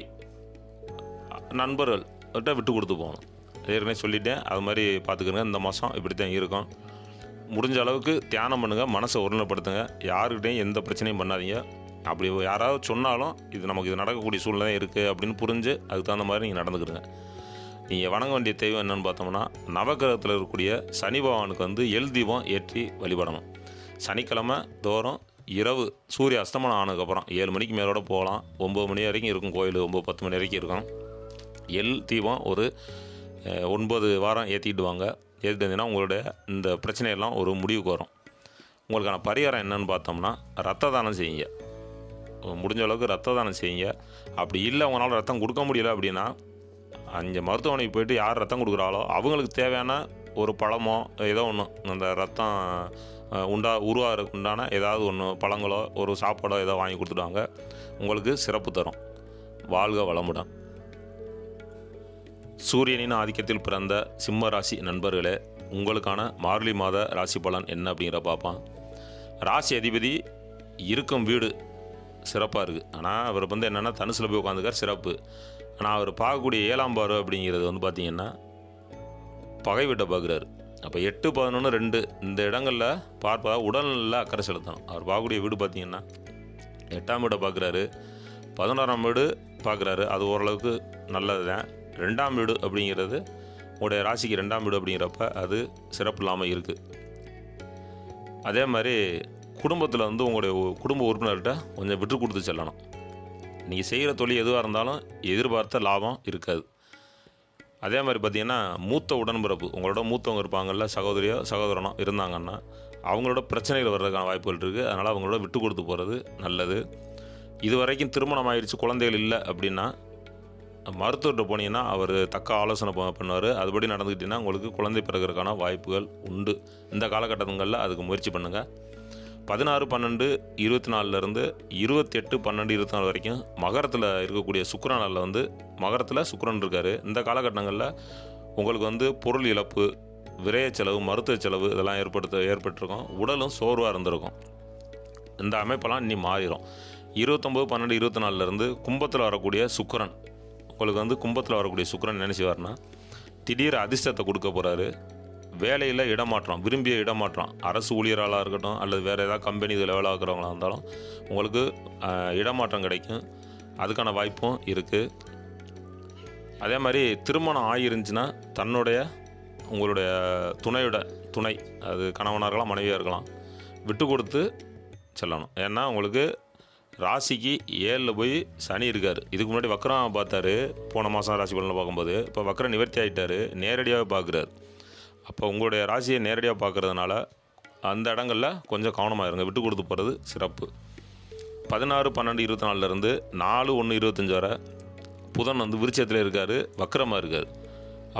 நண்பர்கள்கிட்ட விட்டு கொடுத்து போகணும். ஏற்கனவே சொல்லிட்டேன், அது மாதிரி பார்த்துக்கிறங்க. இந்த மாதம் இப்படி தான் இருக்கும். முடிஞ்ச அளவுக்கு தியானம் பண்ணுங்கள், மனசை ஒருநிலைப்படுத்துங்க. யாருக்கிட்டையும் எந்த பிரச்சனையும் பண்ணாதீங்க. அப்படி யாராவது சொன்னாலும் இது நமக்கு இது நடக்கக்கூடிய சூழ்நிலை இருக்குது அப்படின்னு புரிஞ்சு அதுக்கு தகுந்த மாதிரி நீங்கள் நடந்துக்கிடுங்க. நீங்கள் வணங்க வேண்டிய தெய்வம் என்னென்னு பார்த்தோம்னா, நவக்கிரகத்தில் இருக்கக்கூடிய சனி பகவானுக்கு வந்து எள் தீபம் ஏற்றி வழிபடணும். சனிக்கிழமை தோறும் இரவு சூரிய அஸ்தமனம் ஆனதுக்கப்புறம் 7 மணிக்கு மேலோட போகலாம். 9 மணி வரைக்கும் இருக்கும் கோயில், 9-10 மணி வரைக்கும் இருக்கும். எள் தீபம் ஒரு 9 வாரம் ஏற்றிட்டு வாங்க. ஏற்றிட்டு வந்தீங்கன்னா உங்களுடைய இந்த பிரச்சனையெல்லாம் ஒரு முடிவுக்கு வரும். உங்களுக்கான பரிகாரம் என்னென்னு பார்த்தோம்னா, ரத்த தானம் செய்யுங்க. முடிஞ்ச அளவுக்கு ரத்த தானம் செய்யுங்க. அப்படி இல்லை உங்களால் ரத்தம் கொடுக்க முடியல அப்படின்னா, அங்கே மருத்துவமனைக்கு போய்ட்டு யார் ரத்தம் கொடுக்குறாளோ அவங்களுக்கு தேவையான ஒரு பழமோ ஏதோ ஒன்று, அந்த ரத்தம் உருவாகிறதுக்கு உண்டான ஏதாவது ஒன்று பழங்களோ ஒரு சாப்பாடோ ஏதோ வாங்கி கொடுத்துடுவாங்க. உங்களுக்கு சிறப்பு தரும். வாழ்க வளமுடன். சூரியனின் ஆதிக்கத்தில் பிறந்த சிம்ம ராசி நண்பர்களே, உங்களுக்கான மார்கழி மாத ராசி பலன் என்ன அப்படிங்கிற பார்ப்போம். ராசி அதிபதி இருக்கும் வீடு சிறப்பாக இருக்குது. ஆனால் அவர் வந்து என்னென்னா தனுசில் போய் உட்காந்துக்கார், சிறப்பு. ஆனால் அவர் பார்க்கக்கூடிய 7ஆம் பார்வை அப்படிங்கிறது வந்து பார்த்திங்கன்னா பகை வீட்டை பார்க்குறாரு. அப்போ 8, 11, 2 இந்த இடங்களில் பார்ப்பதா உடல்நிலை அக்கறை செலுத்தணும். அவர் பார்க்கக்கூடிய வீடு பார்த்திங்கன்னா 8ஆம் வீடை பார்க்குறாரு, 11ஆம் வீடு பார்க்குறாரு. அது ஓரளவுக்கு நல்லது தான். 2ஆம் வீடு அப்படிங்கிறது உங்களுடைய ராசிக்கு 2ஆம் வீடு அப்படிங்கிறப்ப அது சிறப்பு இல்லாமல் இருக்குது. அதே மாதிரி குடும்பத்தில் வந்து உங்களுடைய குடும்ப உறுப்பினர்கிட்ட கொஞ்சம் விட்டு கொடுத்து செல்லணும். நீங்கள் செய்கிற தொழில் எதுவாக இருந்தாலும் எதிர்பார்த்த லாபம் இருக்காது. அதே மாதிரி பார்த்திங்கன்னா மூத்த உடன்பிறப்பு, உங்களோட மூத்தவங்க இருப்பாங்கள்ல, சகோதரியோ சகோதரனோ இருந்தாங்கன்னா அவங்களோட பிரச்சனைகள் வர்றதுக்கான வாய்ப்புகள் இருக்குது. அதனால் அவங்களோட விட்டு கொடுத்து போகிறது நல்லது. இது வரைக்கும் திருமணம் ஆகிடுச்சு, குழந்தைகள் இல்லை அப்படின்னா மருத்துவர்கிட்ட போனீங்கன்னா அவர் தக்க ஆலோசனை பண்ணுவார். அதுபடி நடந்துக்கிட்டிங்கன்னா உங்களுக்கு குழந்தை பிறகுறதுக்கான வாய்ப்புகள் உண்டு. இந்த காலகட்டங்களில் அதுக்கு முயற்சி பண்ணுங்கள். 16/12/24 28/12/24 வரைக்கும் மகரத்தில் இருக்கக்கூடிய சுக்கிரனில் வந்து மகரத்தில் சுக்கிரன் இருக்கார். இந்த காலகட்டங்களில் உங்களுக்கு வந்து பொருள் இழப்பு, விரைய செலவு, மருத்துவ செலவு இதெல்லாம் ஏற்பட்டிருக்கும். உடலும் சோர்வாக இருந்திருக்கும். இந்த அமைப்பெல்லாம் இனி மாறிடும். 29/12/24 கும்பத்தில் வரக்கூடிய சுக்கிரன் உங்களுக்கு வந்து கும்பத்தில் வரக்கூடிய சுக்கிரன் என்ன செய்வார்னா திடீர் அதிர்ஷ்டத்தை கொடுக்க போகிறாரு. வேலையில் இடமாற்றம், விரும்பிய இடமாற்றம், அரசு ஊழியராக இருக்கட்டும் அல்லது வேறு ஏதாவது கம்பெனி இதில் வேலை ஆகிறவங்களாக இருந்தாலும் உங்களுக்கு இடமாற்றம் கிடைக்கும். அதுக்கான வாய்ப்பும் இருக்குது. அதே மாதிரி திருமணம் ஆகிருந்துச்சுன்னா உங்களுடைய துணை அது கணவனாக இருக்கலாம், மனைவியாக இருக்கலாம், விட்டு கொடுத்து செல்லணும். ஏன்னா உங்களுக்கு ராசிக்கு 7ல் போய் சனி இருக்கார். இதுக்கு முன்னாடி வக்ரம் பார்த்தாரு போன மாதம் ராசி பலனில் பார்க்கும்போது. இப்போ வக்ரம் நிவர்த்தி ஆகிட்டார், நேரடியாகவே பார்க்குறாரு. அப்போ உங்களுடைய ராசியை நேரடியாக பார்க்குறதுனால அந்த இடங்களில் கொஞ்சம் கவனமாக இருங்க, விட்டு கொடுத்து போகிறது சிறப்பு. 16/12/24 4/1/25 வரை புதன் விருட்சத்தில் இருக்கார், வக்ரமாக இருக்கார்.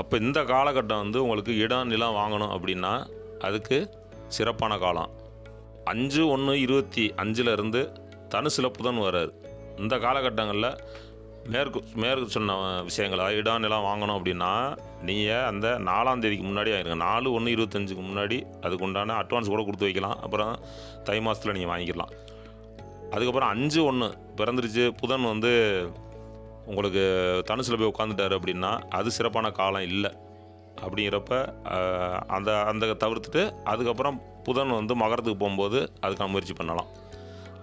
அப்போ இந்த காலகட்டம் உங்களுக்கு இடம் நிலம் வாங்கணும் அப்படின்னா அதுக்கு சிறப்பான காலம். 5/1/25 தனுசில் புதன் வர்றார். இந்த காலகட்டங்களில் மேற்கு சொன்ன விஷயங்களா இடம் நிலம் வாங்கணும் அப்படின்னா நீங்கள் அந்த 4ஆம் தேதிக்கு முன்னாடி ஆயிருங்க. 4/1/25க்கு முன்னாடி அதுக்கு உண்டான அட்வான்ஸ் கூட கொடுத்து வைக்கலாம். அப்புறம் தை மாதத்தில் நீங்கள் வாங்கிக்கலாம். அதுக்கப்புறம் 5/1 பிறந்துருச்சு புதன் உங்களுக்கு தனுசில் போய் உட்காந்துட்டார் அப்படின்னா அது சிறப்பான காலம் இல்லை. அப்படிங்கிறப்ப அந்த தவிர்த்துட்டு அதுக்கப்புறம் புதன் மகரத்துக்கு போகும்போது அதுக்கான முயற்சி பண்ணலாம்.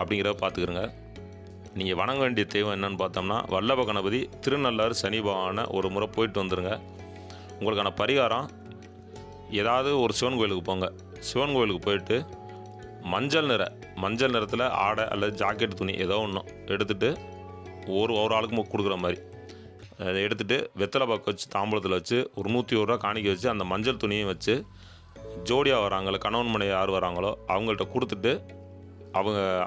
அப்படிங்கிறத பார்த்துக்கிறங்க. நீங்கள் வணங்க வேண்டிய தெய்வம் என்னென்னு பார்த்தோம்னா வல்லப கணபதி, திருநள்ளாறு சனி பகவானை ஒரு முறை போயிட்டு வந்துடுங்க. உங்களுக்கான பரிகாரம், ஏதாவது ஒரு சிவன் கோயிலுக்கு போங்க. சிவன் கோயிலுக்கு போயிட்டு மஞ்சள் நிறத்தில் ஆடை அல்லது ஜாக்கெட் துணி ஏதோ ஒன்று எடுத்துகிட்டு ஒரு ஆளுக்கு கொடுக்குற மாதிரி அதை எடுத்துகிட்டு வெத்தலை பாக்கு வச்சு தாம்பூலத்தில் வச்சு ஒரு 101 ரூபா காணிக்க வச்சு அந்த மஞ்சள் துணியும் வச்சு ஜோடியாக வராங்களோ கணவன் மனைவி யார் வராங்களோ அவங்கள்ட்ட கொடுத்துட்டு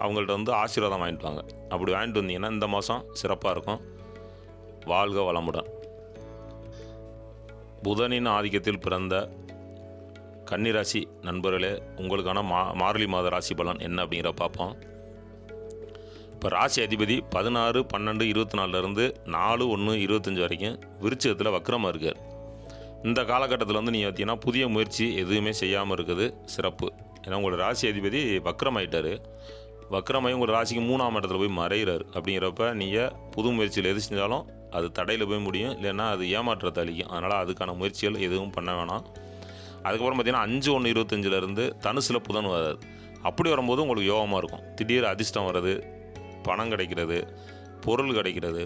அவங்கள்ட்ட ஆசீர்வாதம் வாங்கிட்டு வாங்க. அப்படி வாங்கிட்டு வந்தீங்கன்னா இந்த மாதம் சிறப்பாக இருக்கும். வாழ்க வளமுடன். புதனின் ஆதிக்கத்தில் பிறந்த கன்னிராசி நண்பர்களே, உங்களுக்கான மார்கழி மாத ராசி பலன் என்ன அப்படிங்கிற பார்ப்போம். இப்போ ராசி அதிபதி 16/12/24 4/1/25 வரைக்கும் விருச்சிகத்தில் வக்ரமாக இருக்கார். இந்த காலகட்டத்தில் நீங்கள் பார்த்தீங்கன்னா புதிய முயற்சி எதுவுமே செய்யாமல் இருக்குது சிறப்பு. ஏன்னா உங்களோட ராசி அதிபதி வக்ரமாயிட்டார். வக்ரமாகி உங்கள் ராசிக்கு 3ஆம் இடத்துல போய் மறைகிறார். அப்படிங்கிறப்ப நீங்கள் புது முயற்சியில் எது செஞ்சாலும் அது தடையில் போய் முடியும், இல்லைன்னா அது ஏமாற்றத்தை அளிக்கும். அதனால் அதுக்கான முயற்சிகள் எதுவும் பண்ண வேணாம். அதுக்கப்புறம் பார்த்தீங்கன்னா 5/1/25 தனுசில் புதன் வராது. அப்படி வரும்போது உங்களுக்கு யோகமாக இருக்கும். திடீர் அதிர்ஷ்டம் வர்றது, பணம் கிடைக்கிறது, பொருள் கிடைக்கிறது,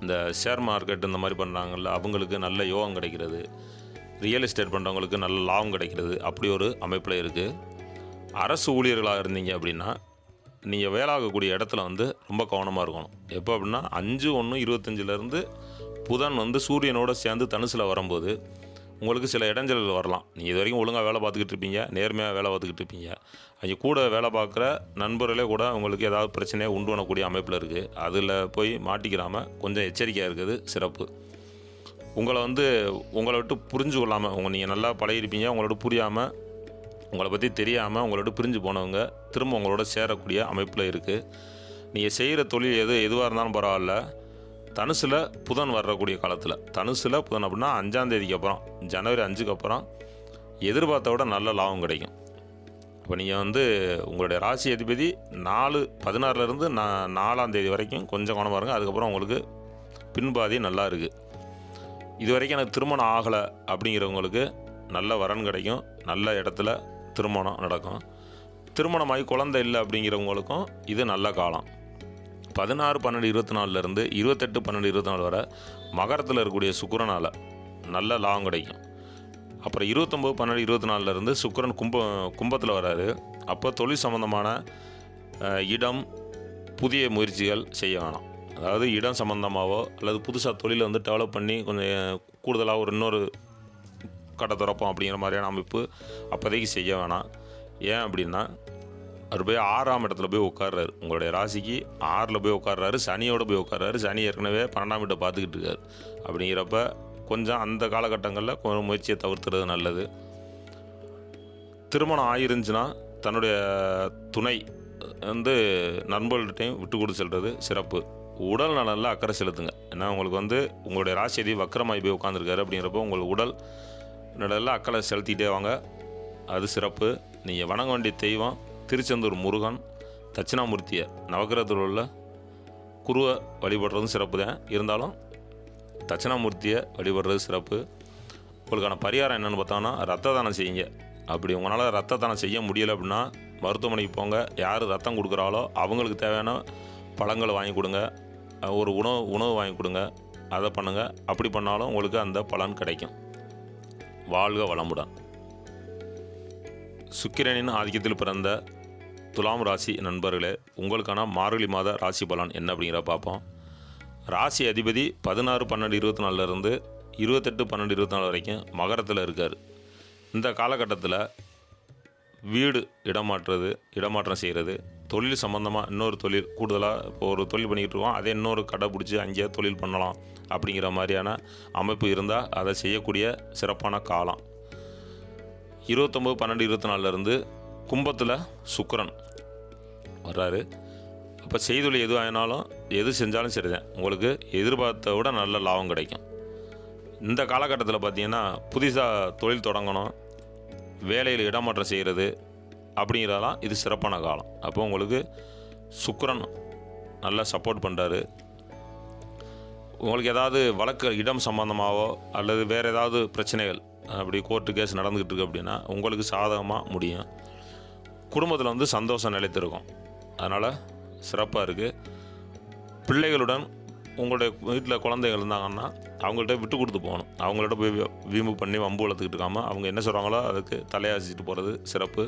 இந்த ஷேர் மார்க்கெட் இந்த மாதிரி பண்ணுறாங்கல்ல அவங்களுக்கு நல்ல யோகம் கிடைக்கிறது, ரியல் எஸ்டேட் பண்ணுறவங்களுக்கு நல்ல லாபம் கிடைக்கிறது. அப்படி ஒரு அமைப்பில் இருக்குது. அரசு ஊழியர்களாக இருந்தீங்க அப்படின்னா நீங்கள் வேலாகக்கூடிய இடத்துல ரொம்ப கவனமாக இருக்கணும். எப்போ அப்படின்னா 5/1/25 புதன் சூரியனோடு சேர்ந்து தனுசில் வரும்போது உங்களுக்கு சில இடைஞ்சல்கள் வரலாம். நீங்கள் இது வரைக்கும் ஒழுங்காக வேலை பார்த்துக்கிட்டு இருப்பீங்க, நேர்மையாக வேலை பார்த்துக்கிட்டு இருப்பீங்க. அவங்க கூட வேலை பார்க்குற நண்பர்களே கூட உங்களுக்கு ஏதாவது பிரச்சனையை உண்டு பண்ணக்கூடிய அமைப்பில் இருக்குது. அதில் போய் மாட்டிக்கிறாமல் கொஞ்சம் எச்சரிக்கையாக இருக்குது சிறப்பு. உங்களை விட்டு புரிஞ்சு கொள்ளாமல் நீங்கள் நல்லா பழகிருப்பீங்க, உங்களோட புரியாமல் உங்களை பற்றி தெரியாமல் உங்களோட பிரிஞ்சு போனவங்க திரும்ப உங்களோட சேரக்கூடிய அமைப்பில் இருக்குது. நீங்கள் செய்கிற தொழில் எதுவாக இருந்தாலும் பரவாயில்ல, தனுசில் புதன் வரக்கூடிய காலத்தில் தனுசில் புதன் அப்படின்னா 5ஆம் தேதிக்கு அப்புறம் ஜனவரி 5க்கு அப்புறம் எதிர்பார்த்த விட நல்ல லாபம் கிடைக்கும். இப்போ நீங்கள் உங்களுடைய ராசி அதிபதி 4/16 4ஆம் தேதி வரைக்கும் கொஞ்சம் கவனமாக இருங்க. அதுக்கப்புறம் உங்களுக்கு பின்பாதி நல்லா இருக்குது. இது வரைக்கும் எனக்கு திருமணம் ஆகலை அப்படிங்கிறவங்களுக்கு நல்ல வரன் கிடைக்கும், நல்ல இடத்துல திருமணம் நடக்கும். திருமணமாகி குழந்தை இல்லை அப்படிங்கிறவங்களுக்கும் இது நல்ல காலம். 16/12/24 28/12/24 வரை மகரத்தில் இருக்கக்கூடிய சுக்கிரனால் நல்ல லாபம் கிடைக்கும். அப்புறம் 29/12/24 சுக்கிரன் கும்பத்தில் வராரு. அப்போ தொழில் சம்மந்தமான இடம் புதிய முயற்சிகள் செய்ய வேணாம். அதாவது இடம் சம்மந்தமாகவோ அல்லது புதுசாக தொழிலை டெவலப் பண்ணி கொஞ்சம் கூடுதலாக இன்னொரு கடை திறப்போம் அப்படிங்கிற மாதிரியான அமைப்பு அப்போதைக்கு செய்ய வேணாம். ஏன் அப்படின்னா அவர் போய் 6ஆம் இடத்துல போய் உட்கார்றாரு. உங்களுடைய ராசிக்கு 6ல் போய் உட்கார்றாரு, சனியோடு போய் உட்கார்றாரு. சனி ஏற்கனவே 12ஆம் இடத்தை பார்த்துக்கிட்டு இருக்கார். அப்படிங்கிறப்ப கொஞ்சம் அந்த காலகட்டங்களில் கொஞ்சம் முயற்சியை தவிர்த்துறது நல்லது. திருமணம் ஆயிருந்துச்சுன்னா தன்னுடைய துணை நண்பர்கள்ட்டையும் விட்டு கொடுத்து செல்வது சிறப்பு. உடல் நலனில் அக்கறை செலுத்துங்க. ஏன்னா உங்களுக்கு உங்களுடைய ராசியதி வக்கரமாகி போய் உட்காந்துருக்காரு. அப்படிங்கிறப்போ உங்களுக்கு உடல் நலனில் அக்கறை செலுத்திக்கிட்டே வாங்க, அது சிறப்பு. நீங்கள் வணங்க வேண்டிய தெய்வம் திருச்செந்தூர் முருகன், தட்சிணாமூர்த்தியை நவகிரகத்தில் உள்ள குருவை வழிபடுறதும் சிறப்பு தான். இருந்தாலும் தட்சிணாமூர்த்தியை வழிபடுறது சிறப்பு. உங்களுக்கான பரிகாரம் என்னென்னு பார்த்தோன்னா ரத்த தானம் செய்யுங்க. அப்படி உங்களால் ரத்த தானம் செய்ய முடியலை அப்படின்னா மருத்துவமனைக்கு போங்க. யார் ரத்தம் கொடுக்குறாலோ அவங்களுக்கு தேவையான பழங்களை வாங்கி கொடுங்க, ஒரு உணவு வாங்கி கொடுங்க, அதை பண்ணுங்கள். அப்படி பண்ணாலும் உங்களுக்கு அந்த பலன் கிடைக்கும். வாழ்க வளமுடன். சுக்கிரனின் ஆதிக்கத்தில் பிறந்த துலாம் ராசி நண்பர்களே, உங்களுக்கான மார்கழி மாத ராசி பலன் என்ன அப்படிங்கிற பார்ப்போம். ராசி அதிபதி 16/12/24 28/12/24 வரைக்கும் மகரத்தில் இருக்கார். இந்த காலகட்டத்தில் வீடு இடமாற்றம் செய்கிறது, தொழில் சம்மந்தமாக இன்னொரு தொழில் கூடுதலாக இப்போ ஒரு தொழில் பண்ணிக்கிட்டு இருக்கோம், அதே இன்னொரு கடை பிடிச்சி அங்கேயே தொழில் பண்ணலாம் அப்படிங்கிற மாதிரியான அமைப்பு இருந்தால் அதை செய்யக்கூடிய சிறப்பான காலம். 29/12/24 கும்பத்தில் சுக்கிரன் வர்றாரு. அப்போ செய்தொழில் எது ஆனாலும் எது செஞ்சாலும் சரிதான், உங்களுக்கு எதிர்பார்த்த விட நல்ல லாபம் கிடைக்கும். இந்த காலகட்டத்தில் பார்த்திங்கன்னா புதுசாக தொழில் தொடங்கணும், வேலையில் இடமாற்றம் செய்கிறது அப்படிங்கிறதெல்லாம் இது சிறப்பான காலம். அப்போ உங்களுக்கு சுக்கிரன் நல்லா சப்போர்ட் பண்ணுறாரு. உங்களுக்கு ஏதாவது வழக்கு இடம் சம்பந்தமாகவோ அல்லது வேறு ஏதாவது பிரச்சனைகள் அப்படி கோர்ட்டு கேஸ் நடந்துக்கிட்டு இருக்கு அப்படின்னா உங்களுக்கு சாதகமாக முடியும். குடும்பத்தில் சந்தோஷம் நிலைத்திருக்கும், அதனால் சிறப்பாக இருக்குது. பிள்ளைகளுடன் உங்களுடைய வீட்டில் குழந்தைகள் இருந்தாங்கன்னா அவங்கள்ட்ட விட்டு கொடுத்து போகணும். அவங்கள்ட்ட போய் வீம்பு பண்ணி வம்பு வளர்த்துக்கிட்டு இருக்காமல் அவங்க என்ன சொல்கிறாங்களோ அதுக்கு தலையாசிட்டு போகிறது சிறப்பு.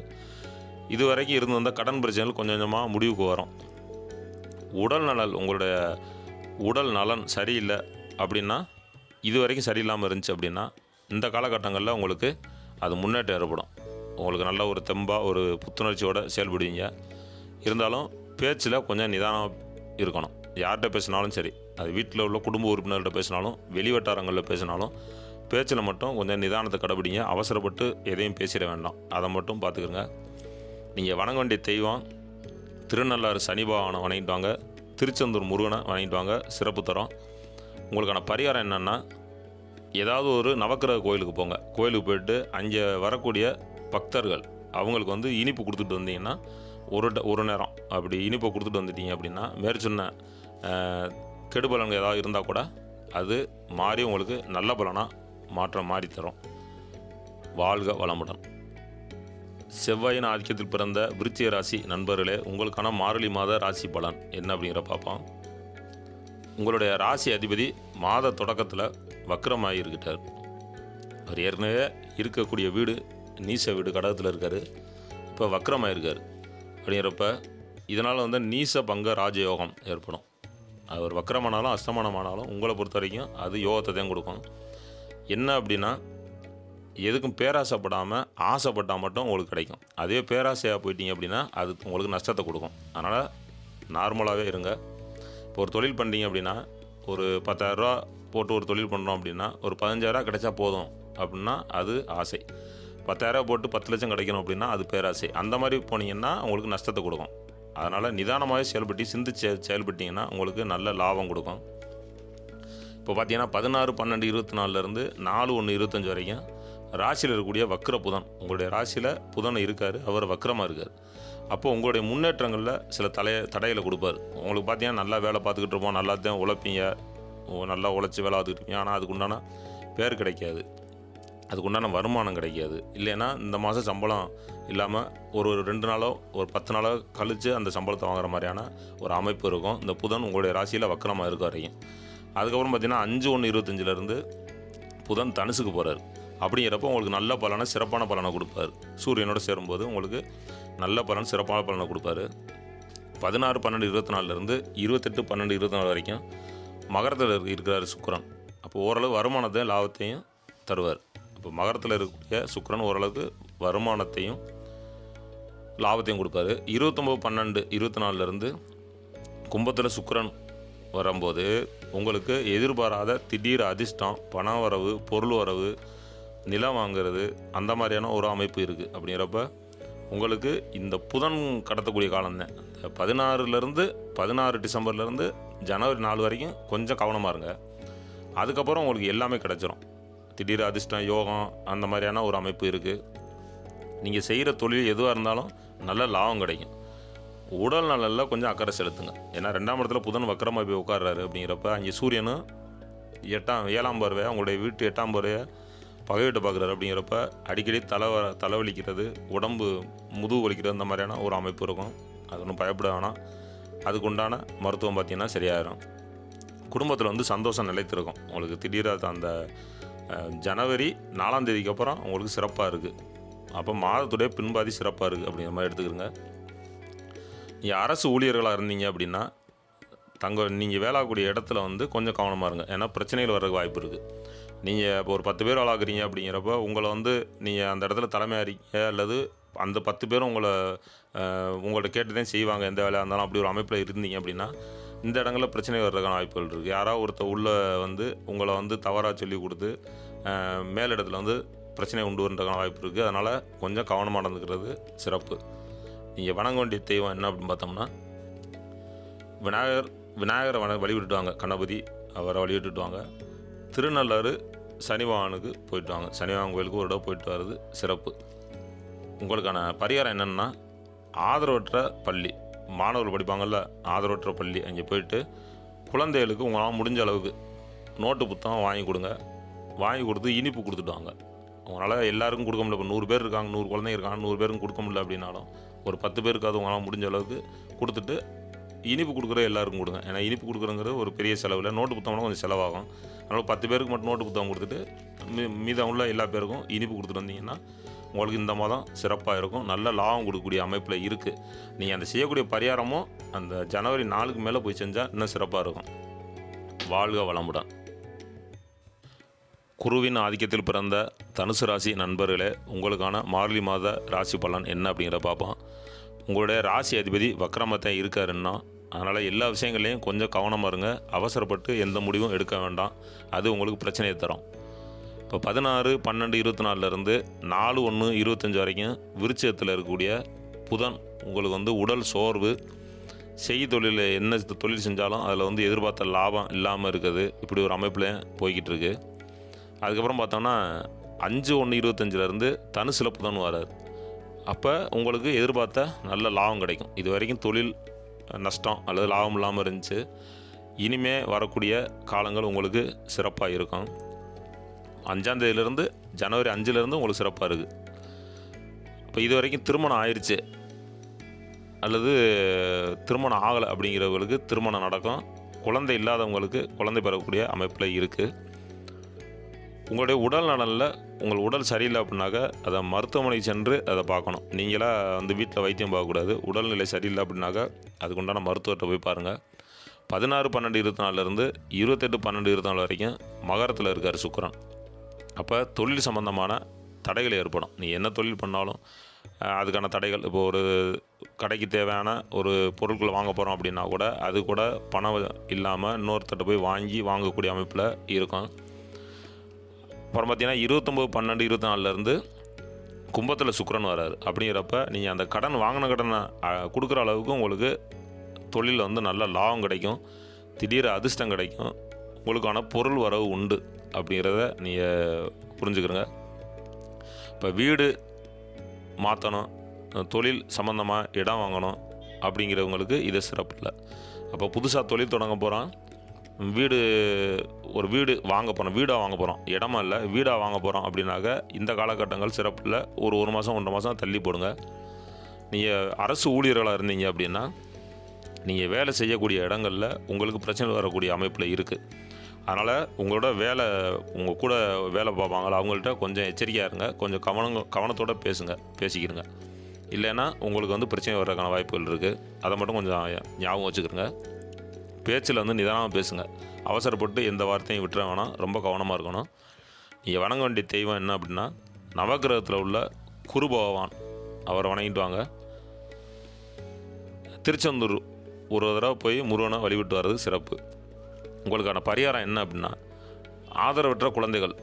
இது வரைக்கும் இருந்து வந்த கடன் பிரச்சனைகள் கொஞ்சம் கொஞ்சமாக முடிவுக்கு வரும். உங்களுடைய உடல் நலன் சரியில்லை அப்படின்னா, இது வரைக்கும் சரியில்லாமல் இருந்துச்சு அப்படின்னா இந்த காலகட்டங்களில் உங்களுக்கு அது முன்னேற்றம் ஏற்படும். உங்களுக்கு நல்ல ஒரு தெம்பாக ஒரு புத்துணர்ச்சியோடு செயல்படுவீங்க. இருந்தாலும் பேச்சில் கொஞ்சம் நிதானம் இருக்கணும். யார்கிட்ட பேசினாலும் சரி, அது வீட்டில் உள்ள குடும்ப உறுப்பினர்கிட்ட பேசினாலும் வெளிவட்டாரங்களில் பேசினாலும் பேச்சில் மட்டும் கொஞ்சம் நிதானத்தை கடைபிடிங்க. அவசரப்பட்டு எதையும் பேசிட வேண்டாம், அதை மட்டும் பார்த்துக்குங்க. நீங்கள் வணங்க வேண்டிய தெய்வம் திருநள்ளாறு சனி பகவானை வணங்கிட்டு வாங்க, திருச்செந்தூர் முருகனை வணங்கிட்டு வாங்க, சிறப்பு தரும். உங்களுக்கான பரிகாரம் என்னென்னா, ஏதாவது ஒரு நவக்கிரக கோயிலுக்கு போங்க. கோயிலுக்கு போய்ட்டு அங்கே வரக்கூடிய பக்தர்கள் அவங்களுக்கு இனிப்பு கொடுத்துட்டு வந்தீங்கன்னா, ஒரு நேரம் அப்படி இனிப்பை கொடுத்துட்டு வந்துட்டீங்க அப்படின்னா மேற்சொன்ன கெடுபலன்கள் ஏதாவது இருந்தால் கூட அது மாறி உங்களுக்கு நல்ல பலனாக மாற்றம் மாறி தரும். வாழ்க வளமுடன். செவ்வாயின் ஆதிக்கத்தில் பிறந்த விருச்சிக ராசி நண்பர்களே, உங்களுக்கான மார்கழி மாத ராசி பலன் என்ன அப்படிங்கிற பார்ப்போம். உங்களுடைய ராசி அதிபதி மாத தொடக்கத்தில் வக்ரமாகி இருக்கிட்டார். அவர் ஏற்கனவே இருக்கக்கூடிய வீடு நீச வீடு கடகத்தில் இருக்கார், இப்போ வக்ரமாக இருக்கார். அப்படிங்கிறப்ப இதனால் நீச பங்க ராஜயோகம் ஏற்படும். அவர் வக்ரமானாலும் அஸ்தமானமானாலும் உங்களை பொறுத்த வரைக்கும் அது யோகத்தை தான் கொடுக்கும். என்ன அப்படின்னா, எதுக்கும் பேராசைப்படாமல் ஆசைப்பட்டால் மட்டும் உங்களுக்கு கிடைக்கும். அதே பேராசையாக போயிட்டீங்க அப்படின்னா அது உங்களுக்கு நஷ்டத்தை கொடுக்கும். அதனால் நார்மலாகவே இருங்க. இப்போ ஒரு தொழில் பண்ணுறீங்க அப்படின்னா, ஒரு 10,000 போட்டு ஒரு தொழில் பண்ணுறோம் அப்படின்னா ஒரு 15,000 கிடைச்சா போதும் அப்படின்னா அது ஆசை. 10,000 போட்டு 10 லட்சம் கிடைக்கணும் அப்படின்னா அது பேராசை. அந்த மாதிரி போனீங்கன்னா உங்களுக்கு நஷ்டத்தை கொடுக்கும். அதனால் நிதானமாகவே சிந்திச்சு செயல்பட்டீங்கன்னா உங்களுக்கு நல்ல லாபம் கொடுக்கும். இப்போ பார்த்தீங்கன்னா 16/12/24 4/1/25 வரைக்கும் ராசியில் இருக்கக்கூடிய வக்ர புதன், உங்களுடைய ராசியில் புதன் இருக்கார், அவர் வக்ரமாக இருக்கார். அப்போது உங்களுடைய முன்னேற்றங்களில் சில தடைகளை கொடுப்பார். உங்களுக்கு பார்த்தீங்கன்னா நல்லா வேலை பார்த்துக்கிட்டு இருப்போம், நல்லா தான் உழைப்பீங்க, நல்லா உழைச்சி வேலை பார்த்துக்கிட்டு இருப்பீங்க. ஆனால் அதுக்குண்டான பேர் கிடைக்காது, அதுக்குண்டான வருமானம் கிடைக்காது. இல்லைன்னா இந்த மாதம் சம்பளம் இல்லாமல் ஒரு 2 நாளோ ஒரு 10 நாளோ கழித்து அந்த சம்பளத்தை வாங்குற மாதிரியான ஒரு அமைப்பு இருக்கும். இந்த புதன் உங்களுடைய ராசியில் வக்ரமாக இருக்க வரைக்கும். அதுக்கப்புறம் பார்த்திங்கன்னா 5/1/25 புதன் தனுசுக்கு போகிறார். அப்படிங்கிறப்போ உங்களுக்கு நல்ல பலனை சிறப்பான பலனை கொடுப்பார். சூரியனோடு சேரும்போது உங்களுக்கு நல்ல பலன் சிறப்பான பலனை கொடுப்பார். 16/12/24 28/12/24 வரைக்கும் மகரத்தில் இருக்கிறார் சுக்கிரன். அப்போ ஓரளவு வருமானத்தையும் லாபத்தையும் தருவார். இப்போ மகரத்தில் இருக்கக்கூடிய சுக்கிரன் ஓரளவுக்கு வருமானத்தையும் லாபத்தையும் கொடுப்பார். 29/12/24 கும்பத்தில் சுக்கிரன் வரும்போது உங்களுக்கு எதிர்பாராத திடீர் அதிர்ஷ்டம், பண வரவு, பொருள் வரவு, நிலம் வாங்கிறது, அந்த மாதிரியான ஒரு அமைப்பு இருக்குது. அப்படிங்கிறப்ப உங்களுக்கு இந்த புதன் கடத்தக்கூடிய காலம்தான். 16 டிசம்பர்லேருந்து ஜனவரி 4 வரைக்கும் கொஞ்சம் கவனமாக இருங்க. அதுக்கப்புறம் உங்களுக்கு எல்லாமே கிடச்சிரும். திடீர் அதிர்ஷ்டம், யோகம், அந்த மாதிரியான ஒரு அமைப்பு இருக்குது. நீங்கள் செய்கிற தொழில் எதுவாக இருந்தாலும் நல்ல லாபம் கிடைக்கும். உடல் நலனில் கொஞ்சம் அக்கறை செலுத்துங்க. ஏன்னா 2ஆம் இடத்துல புதன் வக்கரமாக போய் உட்கார்றாரு. அப்படிங்கிறப்ப அங்கே சூரியனும் 7ஆம் பார்வையாக உங்களுடைய வீட்டு 8ஆம் பார்வையாக பகைவிட்டு பார்க்குறாரு. அப்படிங்கிறப்ப அடிக்கடி தலைவலிக்கிறது, உடம்பு முதுகு வலிக்கிறது, அந்த மாதிரியான ஒரு அமைப்பு இருக்கும். அது ஒன்றும் பயப்பட வேணாம். அதுக்குண்டான மருத்துவம் பார்த்திங்கன்னா சரியாயிடும். குடும்பத்தில் சந்தோஷம் நிலைத்திருக்கும். உங்களுக்கு திடீராக அந்த ஜனவரி 4ஆம் தேதிக்கு அப்புறம் உங்களுக்கு சிறப்பாக இருக்குது. அப்போ மாதத்துடைய பின்பாதி சிறப்பாக இருக்குது அப்படிங்கிற மாதிரி எடுத்துக்கிறங்க. நீங்கள் அரசு ஊழியர்களாக இருந்தீங்க அப்படின்னா நீங்கள் வேலாகக்கூடிய இடத்துல வந்து கொஞ்சம் கவனமாக இருங்க. ஏன்னா பிரச்சனைகள் வர்றதுக்கு வாய்ப்பு இருக்குது. நீங்கள் இப்போ ஒரு 10 பேர் வேலாக்குறீங்க அப்படிங்கிறப்ப உங்களை வந்து நீங்கள் அந்த இடத்துல தலைமை அறிக்கை அல்லது அந்த 10 பேரும் உங்கள்கிட்ட கேட்டு தான் செய்வாங்க எந்த வேலையாக இருந்தாலும். அப்படி ஒரு அமைப்பில் இருந்தீங்க அப்படின்னா இந்த இடங்களில் பிரச்சனை வர்றதுக்கான வாய்ப்புகள் இருக்குது. யாராவது ஒருத்தர் உள்ளே வந்து உங்களை வந்து தவறாக சொல்லி கொடுத்து மேலிடத்தில் வந்து பிரச்சனை உண்டு பண்ணுறதுக்கான வாய்ப்பு இருக்குது. அதனால் கொஞ்சம் கவனமாக நடந்துக்கிறது சிறப்பு. நீங்கள் வணங்க வேண்டிய தெய்வம் என்ன அப்படின்னு பார்த்தோம்னா விநாயகரை வழிவிட்டுட்டு வாங்க. கணபதி அவரை வழிவிட்டுட்டு வாங்க. திருநள்ளாறு சனி பகவானுக்கு போயிட்டு வாங்க. சனி பகவான் கோயிலுக்கு ஒரு இடம் போயிட்டு வர்றது சிறப்பு. உங்களுக்கான பரிகாரம் என்னென்னா ஆதரவற்ற பள்ளி, மாணவர்கள் படிப்பாங்கள்ல, ஆதரவற்ற பள்ளி, அங்கே போயிட்டு குழந்தைகளுக்கு உங்களால் முடிஞ்ச அளவுக்கு நோட்டு புத்தகம் வாங்கி கொடுங்க. வாங்கி கொடுத்து இனிப்பு கொடுத்துட்டு வாங்க. உங்களால் எல்லாருக்கும் கொடுக்க முடியல. இப்போ 100 பேர் இருக்காங்க, 100 குழந்தைங்க இருக்காங்க, 100 பேருக்கும் கொடுக்க முடியல அப்படின்னாலும் ஒரு 10 பேருக்காவது உங்களால் முடிஞ்ச அளவுக்கு கொடுத்துட்டு இனிப்பு கொடுக்குற எல்லாருக்கும் கொடுங்க. ஏன்னா இனிப்பு கொடுக்குறங்கிறது ஒரு பெரிய செலவில், நோட்டு புத்தகம்னா கொஞ்சம் செலவாகும். அதனால் 10 பேருக்கு மட்டும் நோட்டு புத்தகம் கொடுத்துட்டு மீதம் உள்ள எல்லா பேருக்கும் இனிப்பு கொடுத்துட்டு வந்தீங்கன்னா உங்களுக்கு இந்த மாதம் சிறப்பாக இருக்கும். நல்ல லாபம் கொடுக்கக்கூடிய அமைப்பில் இருக்குது. நீங்கள் அந்த செய்யக்கூடிய பரிகாரமும் அந்த ஜனவரி 4க்கு மேலே போய் செஞ்சால் இன்னும் சிறப்பாக இருக்கும். வாழ்க வளமுடன். குருவின் ஆதிக்கத்தில் பிறந்த தனுசு ராசி நண்பர்களே, உங்களுக்கான மார்கழி மாத ராசி பலன் என்ன அப்படிங்கிறத பார்ப்போம். உங்களுடைய ராசி அதிபதி வக்ரமத்தான் இருக்காருன்னா, அதனால் எல்லா விஷயங்கள்லையும் கொஞ்சம் கவனமாக இருங்க. அவசரப்பட்டு எந்த முடிவும் எடுக்க வேண்டாம். அது உங்களுக்கு பிரச்சனையை தரும். இப்போ 16/12/24 4/1/25 வரைக்கும் விருச்சிகத்தில் இருக்கக்கூடிய புதன் உங்களுக்கு வந்து உடல் சோர்வு, தொழிலில் என்ன தொழில் செஞ்சாலும் அதில் வந்து எதிர்பார்த்த லாபம் இல்லாமல் இருக்குது. இப்படி ஒரு அமைப்பில் போய்கிட்டு இருக்குது. அதுக்கப்புறம் பார்த்தோம்னா 5/1/25 தனுசில் புதன் வராது. அப்போ உங்களுக்கு எதிர்பார்த்த நல்ல லாபம் கிடைக்கும். இது வரைக்கும் தொழில் நஷ்டம் அல்லது லாபம் இல்லாமல் இருந்துச்சு. இனிமே வரக்கூடிய காலங்கள் உங்களுக்கு சிறப்பாக இருக்கும். 5ஆம் தேதியிலேருந்து ஜனவரி 5லேருந்து உங்களுக்கு சிறப்பாக இருக்குது. இப்போ இது வரைக்கும் திருமணம் ஆயிடுச்சு அல்லது திருமணம் ஆகலை அப்படிங்கிறவங்களுக்கு திருமணம் நடக்கும். குழந்தை இல்லாதவங்களுக்கு குழந்தை பெறக்கூடிய அமைப்பில் இருக்குது. உங்களுடைய உடல் நலனில் உங்கள் உடல் சரியில்லை அப்படின்னாக்க அதை மருத்துவமனைக்கு சென்று அதை பார்க்கணும். நீங்களாக வந்து வீட்டில் வைத்தியம் பார்க்கக்கூடாது. உடல்நிலை சரியில்லை அப்படின்னாக்க அதுக்குண்டான மருத்துவர்கிட்ட போய் பாருங்கள். 16/12/24 28/12/24 வரைக்கும் மகரத்தில் இருக்கார் சுக்கிரன். அப்போ தொழில் சம்பந்தமான தடைகள் ஏற்படும். நீ என்ன தொழில் பண்ணாலும் அதுக்கான தடைகள். இப்போ ஒரு கடைக்கு தேவையான ஒரு பொருட்களை வாங்க போகிறோம் அப்படின்னா கூட அது கூட பணம் இல்லாமல் இன்னொருத்தட்ட போய் வாங்கக்கூடிய அமைப்பில் இருக்கும். அப்புறம் பார்த்தீங்கன்னா 29/12/24 கும்பத்தில் சுக்கிரன் வராரு. அப்படிங்கிறப்ப நீங்கள் அந்த வாங்கின கடனை கொடுக்குற அளவுக்கு உங்களுக்கு தொழிலில் வந்து நல்ல லாபம் கிடைக்கும். திடீர் அதிர்ஷ்டம் கிடைக்கும். உங்களுக்கான பொருள் வரவு உண்டு அப்படிங்கிறத நீங்கள் புரிஞ்சுக்கிறங்க. இப்போ வீடு மாற்றணும், தொழில் சம்மந்தமாக இடம் வாங்கணும் அப்படிங்கிறவங்களுக்கு இது சிறப்பு இல்லை. அப்போ புதுசாக தொழில் தொடங்க போகிறோம், ஒரு வீடு வாங்க போகிறோம், வீடாக வாங்க போகிறோம், இடமா இல்லை வீடாக வாங்க போகிறோம் அப்படின்னாக்க இந்த காலகட்டங்கள் சிறப்பு இல்லை. ஒரு மாதம் 1 மாதம் தள்ளி போடுங்க. நீங்கள் அரசு ஊழியர்களாக இருந்தீங்க அப்படின்னா நீங்கள் வேலை செய்யக்கூடிய இடங்களில் உங்களுக்கு பிரச்சனை வரக்கூடிய அமைப்பில் இருக்குது. அதனால் உங்களோட உங்கள் கூட வேலை பார்ப்பாங்களா அவங்கள்ட்ட கொஞ்சம் எச்சரிக்கையாக இருங்க. கொஞ்சம் கவனத்தோடு பேசிக்கிறங்க. இல்லைன்னா உங்களுக்கு வந்து பிரச்சனை வர்றதுக்கான வாய்ப்புகள் இருக்குது. அதை மட்டும் கொஞ்சம் ஞாபகம் வச்சுக்கிறங்க. பேச்சில் வந்து நிதானமாக பேசுங்க. அவசரப்பட்டு எந்த வார்த்தையும் விட்டுற வேணாம். ரொம்ப கவனமாக இருக்கணும். நீங்கள் வணங்க வேண்டிய தெய்வம் என்ன அப்படின்னா நவக்கிரகத்தில் உள்ள குரு பகவான், அவரை வணங்கிட்டு வாங்க. திருச்செந்தூர் ஒரு தடவை போய் முருகனை வழிபட்டு வர்றது சிறப்பு. உங்களுக்கான பரிகாரம் என்ன அப்படின்னா ஆதரவற்ற குழந்தைகள்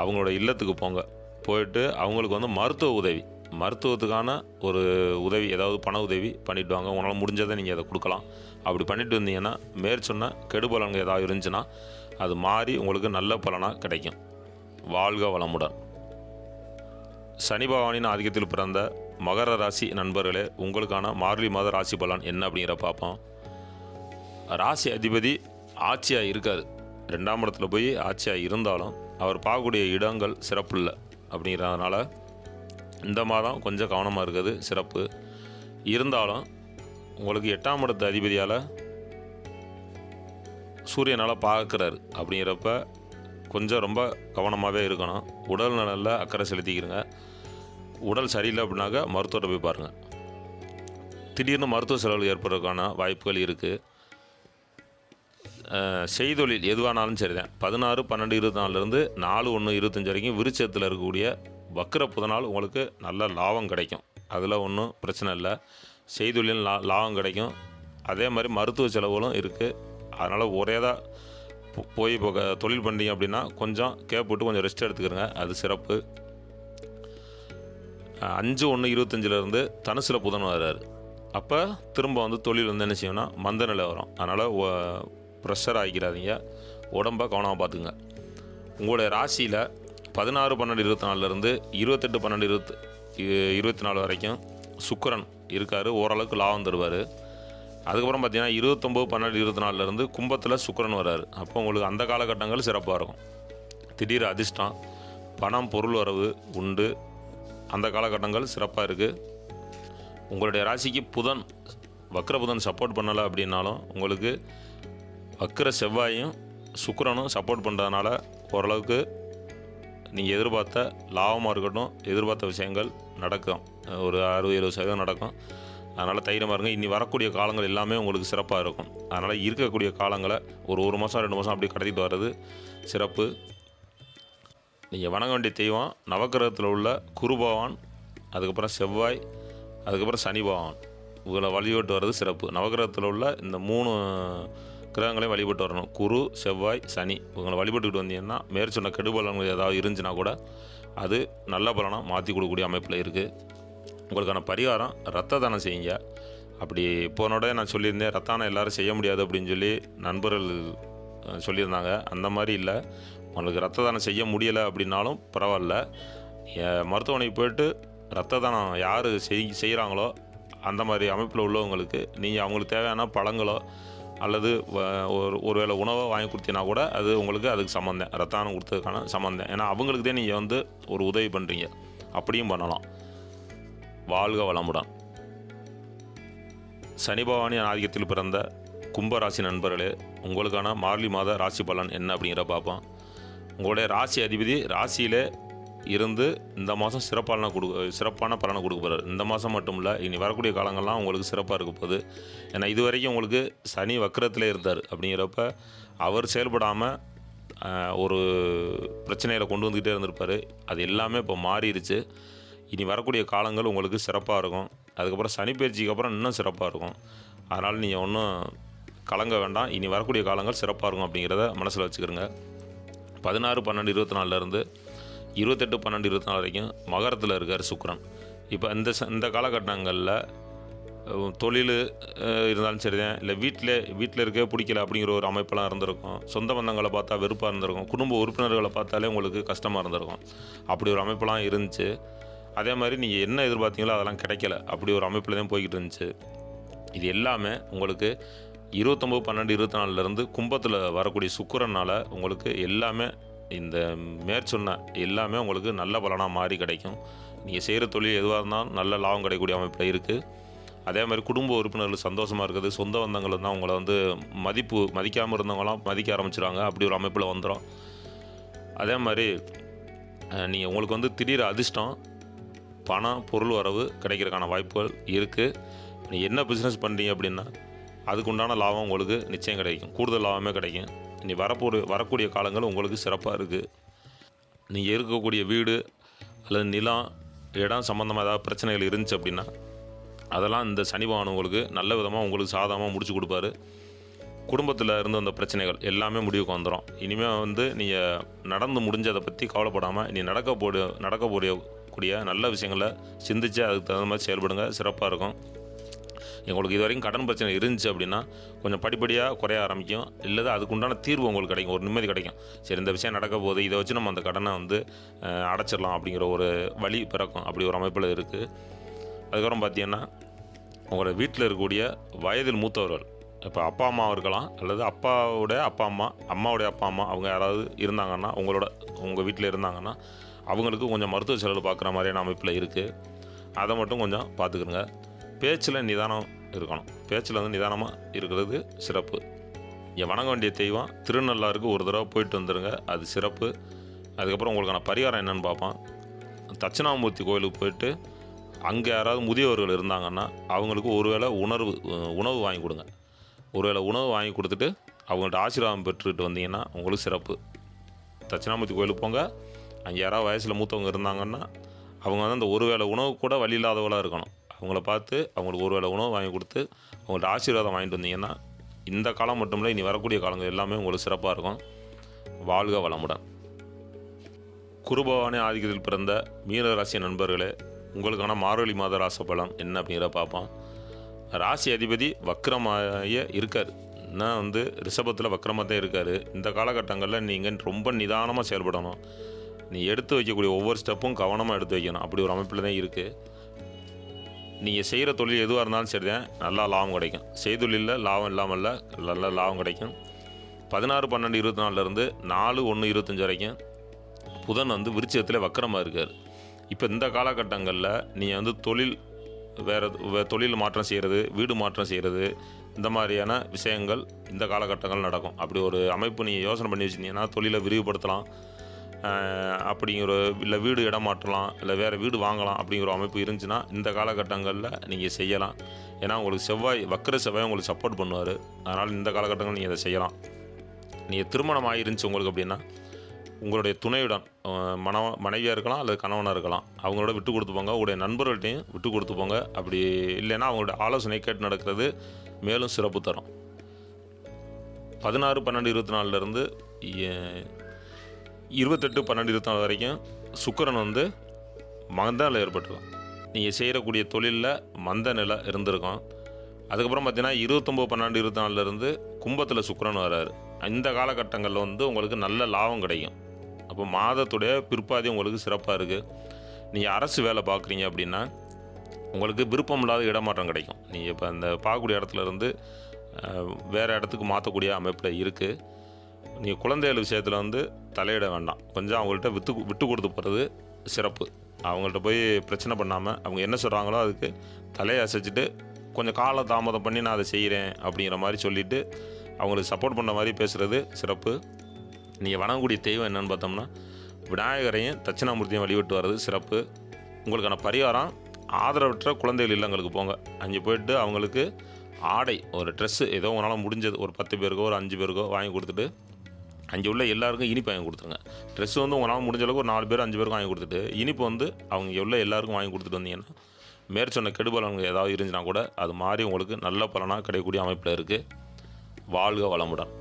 அவங்களோட இல்லத்துக்கு போயிட்டு அவங்களுக்கு வந்து மருத்துவத்துக்கான ஒரு உதவி, ஏதாவது பண உதவி பண்ணிவிட்டு வாங்க. உங்களால் முடிஞ்சதை நீங்கள் அதை கொடுக்கலாம். அப்படி பண்ணிட்டு வந்தீங்கன்னா மேற்சொன்ன கெடுபலன்கள் ஏதாவது இருந்துச்சுன்னா அது மாறி உங்களுக்கு நல்ல பலனாக கிடைக்கும். வாழ்க வளமுடன். சனி பகவானின் ஆதிக்கத்தில் பிறந்த மகர ராசி நண்பர்களே, உங்களுக்கான மார்கழி மாத ராசி பலன் என்ன அப்படிங்கிற பார்ப்போம். ராசி அதிபதி ஆட்சியாக இருக்காது. 2ஆம் இடத்துல போய் ஆட்சியாக இருந்தாலும் அவர் பார்க்கக்கூடிய இடங்கள் சிறப்பு இல்லை. அப்படிங்கிறதுனால இந்த மாதம் கொஞ்சம் கவனமாக இருக்கிறது சிறப்பு. இருந்தாலும் உங்களுக்கு 8ஆம் இடத்து அதிபதியால் சூரியனால் பார்க்குறாரு. அப்படிங்கிறப்ப கொஞ்சம் ரொம்ப கவனமாகவே இருக்கணும். உடல் நலனில் அக்கறை செலுத்திக்கிறங்க. உடல் சரியில்லை அப்படின்னாக்க மருத்துவரை போய் பாருங்கள். திடீர்னு மருத்துவ செலவுகள் ஏற்படுறதுக்கான வாய்ப்புகள் இருக்குது. செய்தொழில் எதுவானாலும் சரி தான் 16/12/24 4/1/25 வரைக்கும் விருச்சத்தில் இருக்கக்கூடிய வக்கிர புதனால் உங்களுக்கு நல்ல லாபம் கிடைக்கும். அதில் ஒன்றும் பிரச்சனை இல்லை. செய்தொழில் லாபம் கிடைக்கும். அதே மாதிரி மருத்துவ செலவுகளும் இருக்குது. அதனால் ஒரேதாக போய் இப்போ தொழில் பண்ணிங்க அப்படின்னா கொஞ்சம் கேப் விட்டு கொஞ்சம் ரெஸ்ட் எடுத்துக்கிறங்க, அது சிறப்பு. 5/1/25 தனுசில் புதன் வர்றாரு. அப்போ திரும்ப வந்து தொழில் வந்து என்ன செய்யணும்னா மந்த நிலை வரும். அதனால் ப்ரெஷர் ஆகிக்கிறாதீங்க, உடம்பை கவனமாக பார்த்துங்க. உங்களுடைய ராசியில் 16/12/24 28/12/24 வரைக்கும் சுக்கிரன் இருக்கார், ஓரளவுக்கு லாபம் தருவார். அதுக்கப்புறம் பார்த்தீங்கன்னா 29/12/24 கும்பத்தில் சுக்கிரன் வர்றாரு. அப்போ உங்களுக்கு அந்த காலகட்டங்கள் சிறப்பாக இருக்கும். திடீர் அதிர்ஷ்டம், பணம், பொருள் வரவு உண்டு. அந்த காலகட்டங்கள் சிறப்பாக இருக்குது. உங்களுடைய ராசிக்கு புதன் வக்ர புதன் சப்போர்ட் பண்ணலை அப்படின்னாலும் உங்களுக்கு வக்ர செவ்வாயும் சுக்கிரனும் சப்போர்ட் பண்ணுறதுனால ஓரளவுக்கு நீங்கள் எதிர்பார்த்த லாபமாக இருக்கட்டும், எதிர்பார்த்த விஷயங்கள் நடக்கும். ஒரு 60-70% நடக்கும். அதனால் தைரியமாக இருங்க. இனி வரக்கூடிய காலங்கள் எல்லாமே உங்களுக்கு சிறப்பாக இருக்கும். அதனால் இருக்கக்கூடிய காலங்களை ஒரு மாதம் 2 மாதம் அப்படி கடத்திட்டு வர்றது சிறப்பு. நீங்கள் வணங்க வேண்டிய தெய்வம் நவக்கிரகத்தில் உள்ள குரு பகவான், அதுக்கப்புறம் செவ்வாய், அதுக்கப்புறம் சனி பகவான். இவங்களை வழிபட்டு வர்றது சிறப்பு. நவக்கிரகத்தில் உள்ள இந்த 3 கிரகங்களையும் வழிபட்டு வரணும். குரு, செவ்வாய், சனி இவங்களை வழிபட்டுக்கிட்டு வந்தீங்கன்னா மேற்சொன்ன கெடுபலங்கள் ஏதாவது இருந்துச்சுன்னா கூட அது நல்ல பலனாக மாற்றி கொடுக்கக்கூடிய அமைப்பில் இருக்குது. உங்களுக்கான பரிகாரம் ரத்த தானம் செய்யுங்க. அப்படி போனோட நான் சொல்லியிருந்தேன் ரத்த தானம் எல்லோரும் செய்ய முடியாது அப்படின்னு சொல்லி நண்பர்கள் சொல்லியிருந்தாங்க. அந்த மாதிரி இல்லை. உங்களுக்கு ரத்த தானம் செய்ய முடியலை அப்படின்னாலும் பரவாயில்ல, மருத்துவமனைக்கு போய்ட்டு ரத்த தானம் யார் செய்கிறாங்களோ அந்த மாதிரி அமைப்பில் உள்ளவங்களுக்கு நீங்கள் அவங்களுக்கு தேவையான பழங்களோ அல்லது ஒரு வேளை உணவை வாங்கி கொடுத்தீங்கன்னா கூட அது உங்களுக்கு அதுக்கு சம்மந்தம், ரத்த தானம் கொடுத்ததுக்கான சம்மந்தம். ஏன்னா அவங்களுக்கு தான் நீங்கள் வந்து ஒரு உதவி பண்ணுறீங்க. அப்படியும் பண்ணலாம். வாழ்க வளமுடன். சனி பகவானின் ஆதிக்கத்தில் பிறந்த கும்பராசி நண்பர்களே, உங்களுக்கான மார்கழி மாத ராசி பலன் என்ன அப்படிங்கிற பார்ப்போம். உங்களுடைய ராசி அதிபதி ராசியிலே இருந்து இந்த மாதம் சிறப்பான பலனை கொடுக்க போகிறார். இந்த மாதம் மட்டும் இல்லை, இனி வரக்கூடிய காலங்கள்லாம் உங்களுக்கு சிறப்பாக இருக்க போகுது. ஏன்னா இது வரைக்கும் உங்களுக்கு சனி வக்கரத்திலே இருந்தார். அப்படிங்கிறப்ப அவர் செயல்படாமல் ஒரு பிரச்சனையில் கொண்டு வந்துக்கிட்டே இருந்திருப்பார். அது எல்லாமே இப்போ மாறிடுச்சு. இனி வரக்கூடிய காலங்கள் உங்களுக்கு சிறப்பாக இருக்கும். அதுக்கப்புறம் சனி பயிற்சிக்கு அப்புறம் இன்னும் சிறப்பாக இருக்கும். அதனால் நீங்கள் ஒன்றும் கலங்க வேண்டாம். இனி வரக்கூடிய காலங்கள் சிறப்பாக இருக்கும் அப்படிங்கிறத மனசில் வச்சுக்கிறோங்க. 16/12/24 28/12/24 வரைக்கும் மகரத்தில் இருக்கார் சுக்கிரன். இப்போ இந்த காலகட்டங்களில் தொழில் இருந்தாலும் சரி தான், இல்லை வீட்டில் இருக்க பிடிக்கல அப்படிங்கிற ஒரு அமைப்பெல்லாம் இருந்திருக்கும். சொந்த பந்தங்களை பார்த்தா வெறுப்பாக இருந்திருக்கும். குடும்ப உறுப்பினர்களை பார்த்தாலே உங்களுக்கு கஷ்டமாக இருந்திருக்கும். அப்படி ஒரு அமைப்பெல்லாம் இருந்துச்சு. அதே மாதிரி நீங்கள் என்ன எதிர்பார்த்தீங்களோ அதெல்லாம் கிடைக்கல. அப்படி ஒரு அமைப்பில் தான் போய்கிட்டு இருந்துச்சு. இது எல்லாமே உங்களுக்கு 29/12/24 கும்பத்தில் வரக்கூடிய சுக்கிரனால் உங்களுக்கு எல்லாமே இந்த மேற்சொன்ன எல்லாமே உங்களுக்கு நல்ல பலனாக மாறி கிடைக்கும். நீங்கள் செய்கிற தொழில் எதுவாக இருந்தாலும் நல்ல லாபம் கிடைக்கக்கூடிய அமைப்பில் இருக்குது. அதே மாதிரி குடும்ப உறுப்பினர்கள் சந்தோஷமாக இருக்குது. சொந்த பந்தங்கள் தான் உங்களை வந்து மதிக்காமல் இருந்தவங்களாம் மதிக்க ஆரம்பிச்சிடுவாங்க. அப்படி ஒரு அமைப்பில் வந்துடும். அதே மாதிரி நீங்கள் உங்களுக்கு வந்து திடீர் அதிர்ஷ்டம், பணம், பொருள் வரவு கிடைக்கிறதுக்கான வாய்ப்புகள் இருக்குது. நீங்கள் என்ன பிஸ்னஸ் பண்ணுறீங்க அப்படின்னா அதுக்குண்டான லாபம் உங்களுக்கு நிச்சயம் கிடைக்கும். கூடுதல் லாபமே கிடைக்கும். இனி வரக்கூடிய காலங்கள் உங்களுக்கு சிறப்பாக இருக்குது. நீங்கள் இருக்கக்கூடிய வீடு அல்லது நிலம், இடம் சம்மந்தமாக ஏதாவது பிரச்சனைகள் இருந்துச்சு அப்படின்னா அதெல்லாம் இந்த சனி பகவான் உங்களுக்கு நல்ல விதமாக உங்களுக்கு சாதகமாக முடிச்சு கொடுப்பாரு. குடும்பத்தில் இருந்த அந்த பிரச்சனைகள் எல்லாமே முடிவுக்கு வந்துடும். இனிமேல் வந்து நீங்கள் நடந்து முடிஞ்சதை பற்றி கவலைப்படாமல் இனி நடக்கக்கூடிய நல்ல விஷயங்களை சிந்தித்து அதுக்கு தகுந்த மாதிரி செயல்படுங்க. சிறப்பாக இருக்கும். உங்களுக்கு இது வரைக்கும் கடன் பிரச்சனை இருந்துச்சு அப்படின்னா கொஞ்சம் படிப்படியாக குறைய ஆரம்பிக்கும். இல்லை அதுக்குண்டான தீர்வு உங்களுக்கு கிடைக்கும், ஒரு நிம்மதி கிடைக்கும். சரி, இந்த விஷயம் நடக்க போகுது, இதை வச்சு நம்ம அந்த கடனை வந்து அடைச்சிடலாம் அப்படிங்கிற ஒரு வழி பிறக்கும். அப்படி ஒரு அமைப்பில் இருக்குது. அதுக்கப்புறம் பார்த்தீங்கன்னா உங்களோட வீட்டில் இருக்கக்கூடிய வயதில் மூத்தவர்கள், இப்போ அப்பா அம்மா இருக்கலாம், அல்லது அப்பாவுடைய அப்பா அம்மா, அம்மாவுடைய அப்பா அம்மா, அவங்க யாராவது இருந்தாங்கன்னா உங்கள் வீட்டில் இருந்தாங்கன்னா அவங்களுக்கு கொஞ்சம் மருத்துவ செலவு பார்க்குற மாதிரியான அமைப்பில் இருக்குது. அதை மட்டும் கொஞ்சம் பார்த்துக்குங்க. பேச்சில் நிதானம் இருக்கணும். பேச்சில் வந்து நிதானமாக இருக்கிறது சிறப்பு. வணங்க வேண்டிய தெய்வம் திருநள்ளாருக்கு ஒரு தடவை போயிட்டு வந்துடுங்க, அது சிறப்பு. அதுக்கப்புறம் உங்களுக்கான பரிகாரம் என்னென்னு பார்ப்போம். தட்சிணாமூர்த்தி கோயிலுக்கு போயிட்டு அங்கே யாராவது முதியவர்கள் இருந்தாங்கன்னா அவங்களுக்கு ஒருவேளை உணவு வாங்கி கொடுங்க. ஒருவேளை உணவு வாங்கி கொடுத்துட்டு அவங்கள்ட்ட ஆசீர்வாதம் பெற்றுக்கிட்டு வந்தீங்கன்னா உங்களுக்கு சிறப்பு. தட்சிணாமூர்த்தி கோயிலுக்கு போங்க. அங்கே யாராவது வயசில் மூத்தவங்க இருந்தாங்கன்னா அவங்க வந்து அந்த ஒருவேளை உணவு கூட வழி இல்லாதவளாக இருக்கணும். அவங்கள பார்த்து அவங்களுக்கு ஒருவேளை உணவு வாங்கி கொடுத்து அவங்கள்ட்ட ஆசீர்வாதம் வாங்கிட்டு வந்தீங்கன்னா இந்த காலம் மட்டும் இல்லை, இனி வரக்கூடிய காலங்கள் எல்லாமே உங்களுக்கு சிறப்பாக இருக்கும். வாழ்க வளமுடன். குருபவானி ஆதிக்கத்தில் பிறந்த மீன ராசி நண்பர்களே, உங்களுக்கான மார்கழி மாத ராசி பலன் என்ன அப்படிங்கிறத பார்ப்போம். ராசி அதிபதி வக்ரமாக இருக்கார். இன்னும் வந்து ரிஷபத்தில் வக்ரமாக தான் இருக்கார். இந்த காலகட்டங்களில் நீங்கள் ரொம்ப நிதானமாக செயல்படணும். நீ எடுத்து வைக்கக்கூடிய ஒவ்வொரு ஸ்டெப்பும் கவனமாக எடுத்து வைக்கணும். அப்படி ஒரு அமைப்பில் தான் இருக்குது. நீங்கள் செய்கிற தொழில் எதுவாக இருந்தாலும் சரி தான், நல்லா லாபம் கிடைக்கும். செய்தொழிலில் லாபம் இல்லாமல் நல்ல லாபம் கிடைக்கும். 16/12/24 4/1/25 வரைக்கும் புதன் வந்து விருச்சிகத்தில் வக்கரமாக இருக்கார். இப்போ இந்த காலகட்டங்களில் நீங்கள் வந்து தொழில் மாற்றம் செய்கிறது, வீடு மாற்றம் செய்கிறது, இந்த மாதிரியான விஷயங்கள் இந்த காலகட்டங்கள் நடக்கும். அப்படி ஒரு அமைப்பு நீங்கள் யோசனை பண்ணி வச்சுருந்தீங்கன்னா தொழிலை விரிவுபடுத்தலாம், இல்லை வீடு இடம் மாற்றலாம், இல்லை வேறு வீடு வாங்கலாம் அப்படிங்கிற அமைப்பு இருந்துச்சுன்னா இந்த காலகட்டங்களில் நீங்கள் செய்யலாம். ஏன்னா உங்களுக்கு வக்கர செவ்வாய் உங்களுக்கு சப்போர்ட் பண்ணுவார். அதனால் இந்த காலகட்டங்கள் நீங்கள் இதை செய்யலாம். நீங்கள் திருமணம் ஆகிருந்துச்சு உங்களுக்கு அப்படின்னா உங்களுடைய துணையுடன் மனைவியாக இருக்கலாம் அல்லது கணவனாக இருக்கலாம், அவங்களோட விட்டு கொடுத்து போங்க. உங்களுடைய நண்பர்கள்ட்டையும் விட்டு கொடுத்து போங்க. அப்படி இல்லைன்னா அவங்களுடைய ஆலோசனை கேட்டு நடக்கிறது மேலும் சிறப்பு தரும். 16/12/24 28/12/24 வரைக்கும் சுக்கிரன் வந்து மந்த நிலை ஏற்பட்டிருக்கும். நீங்கள் செய்யக்கூடிய தொழிலில் மந்த நிலை இருந்திருக்கும். அதுக்கப்புறம் பார்த்தீங்கன்னா 29/12/24 கும்பத்தில் சுக்கிரன் வர்றாரு. இந்த காலகட்டங்களில் வந்து உங்களுக்கு நல்ல லாபம் கிடைக்கும். அப்போ மாதத்துடைய பிற்பாதி உங்களுக்கு சிறப்பாக இருக்குது. நீங்கள் அரசு வேலை பார்க்குறீங்க அப்படின்னா உங்களுக்கு விருப்பம் இல்லாத இடமாற்றம் கிடைக்கும். நீங்கள் இப்போ அந்த பார்க்கக்கூடிய இடத்துல இருந்து வேறு இடத்துக்கு மாற்றக்கூடிய அமைப்பில் இருக்குது. நீங்கள் குழந்தைகள் விஷயத்தில் வந்து தலையிட வேண்டாம். கொஞ்சம் அவங்கள்ட்ட விட்டு கொடுத்து போகிறது சிறப்பு. அவங்கள்ட்ட போய் பிரச்சனை பண்ணாமல் அவங்க என்ன சொல்கிறாங்களோ அதுக்கு தலையை அசைச்சிட்டு கொஞ்சம் கால தாமதம் பண்ணி நான் அதை செய்கிறேன் அப்படிங்கிற மாதிரி சொல்லிவிட்டு அவங்களுக்கு சப்போர்ட் பண்ண மாதிரி பேசுகிறது சிறப்பு. நீங்கள் வணங்கக்கூடிய தெய்வம் என்னென்னு பார்த்தோம்னா விநாயகரையும் தட்சிணாமூர்த்தியும் வழிபட்டு வர்றது சிறப்பு. உங்களுக்கான பரிகாரம் ஆதரவற்ற குழந்தைகள் இல்லங்களுக்கு போங்க. அங்கே போய்ட்டு அவங்களுக்கு ஆடை, ஒரு ட்ரெஸ்ஸு ஏதோ உங்களால் முடிஞ்சது ஒரு 10 பேருக்கோ ஒரு 5 பேருக்கோ வாங்கி கொடுத்துட்டு அங்கே உள்ள எல்லாருக்கும் இனிப்பு வாங்கி கொடுத்துருங்க. ட்ரெஸ்ஸு வந்து உங்களால் முடிஞ்ச அளவுக்கு ஒரு 4 பேர் 5 பேருக்கும் வாங்கி கொடுத்துட்டு இனிப்பு வந்து அவங்க உள்ள எல்லாருக்கும் வாங்கி கொடுத்துட்டு வந்தீங்கன்னா மேற்சொன்ன கெடுபலன்கள் ஏதாவது இருந்துச்சுன்னா கூட அது மாதிரி உங்களுக்கு நல்ல பலனாக கிடைக்கக்கூடிய அமைப்பில் இருக்குது. வாழ்க வளமுடன்.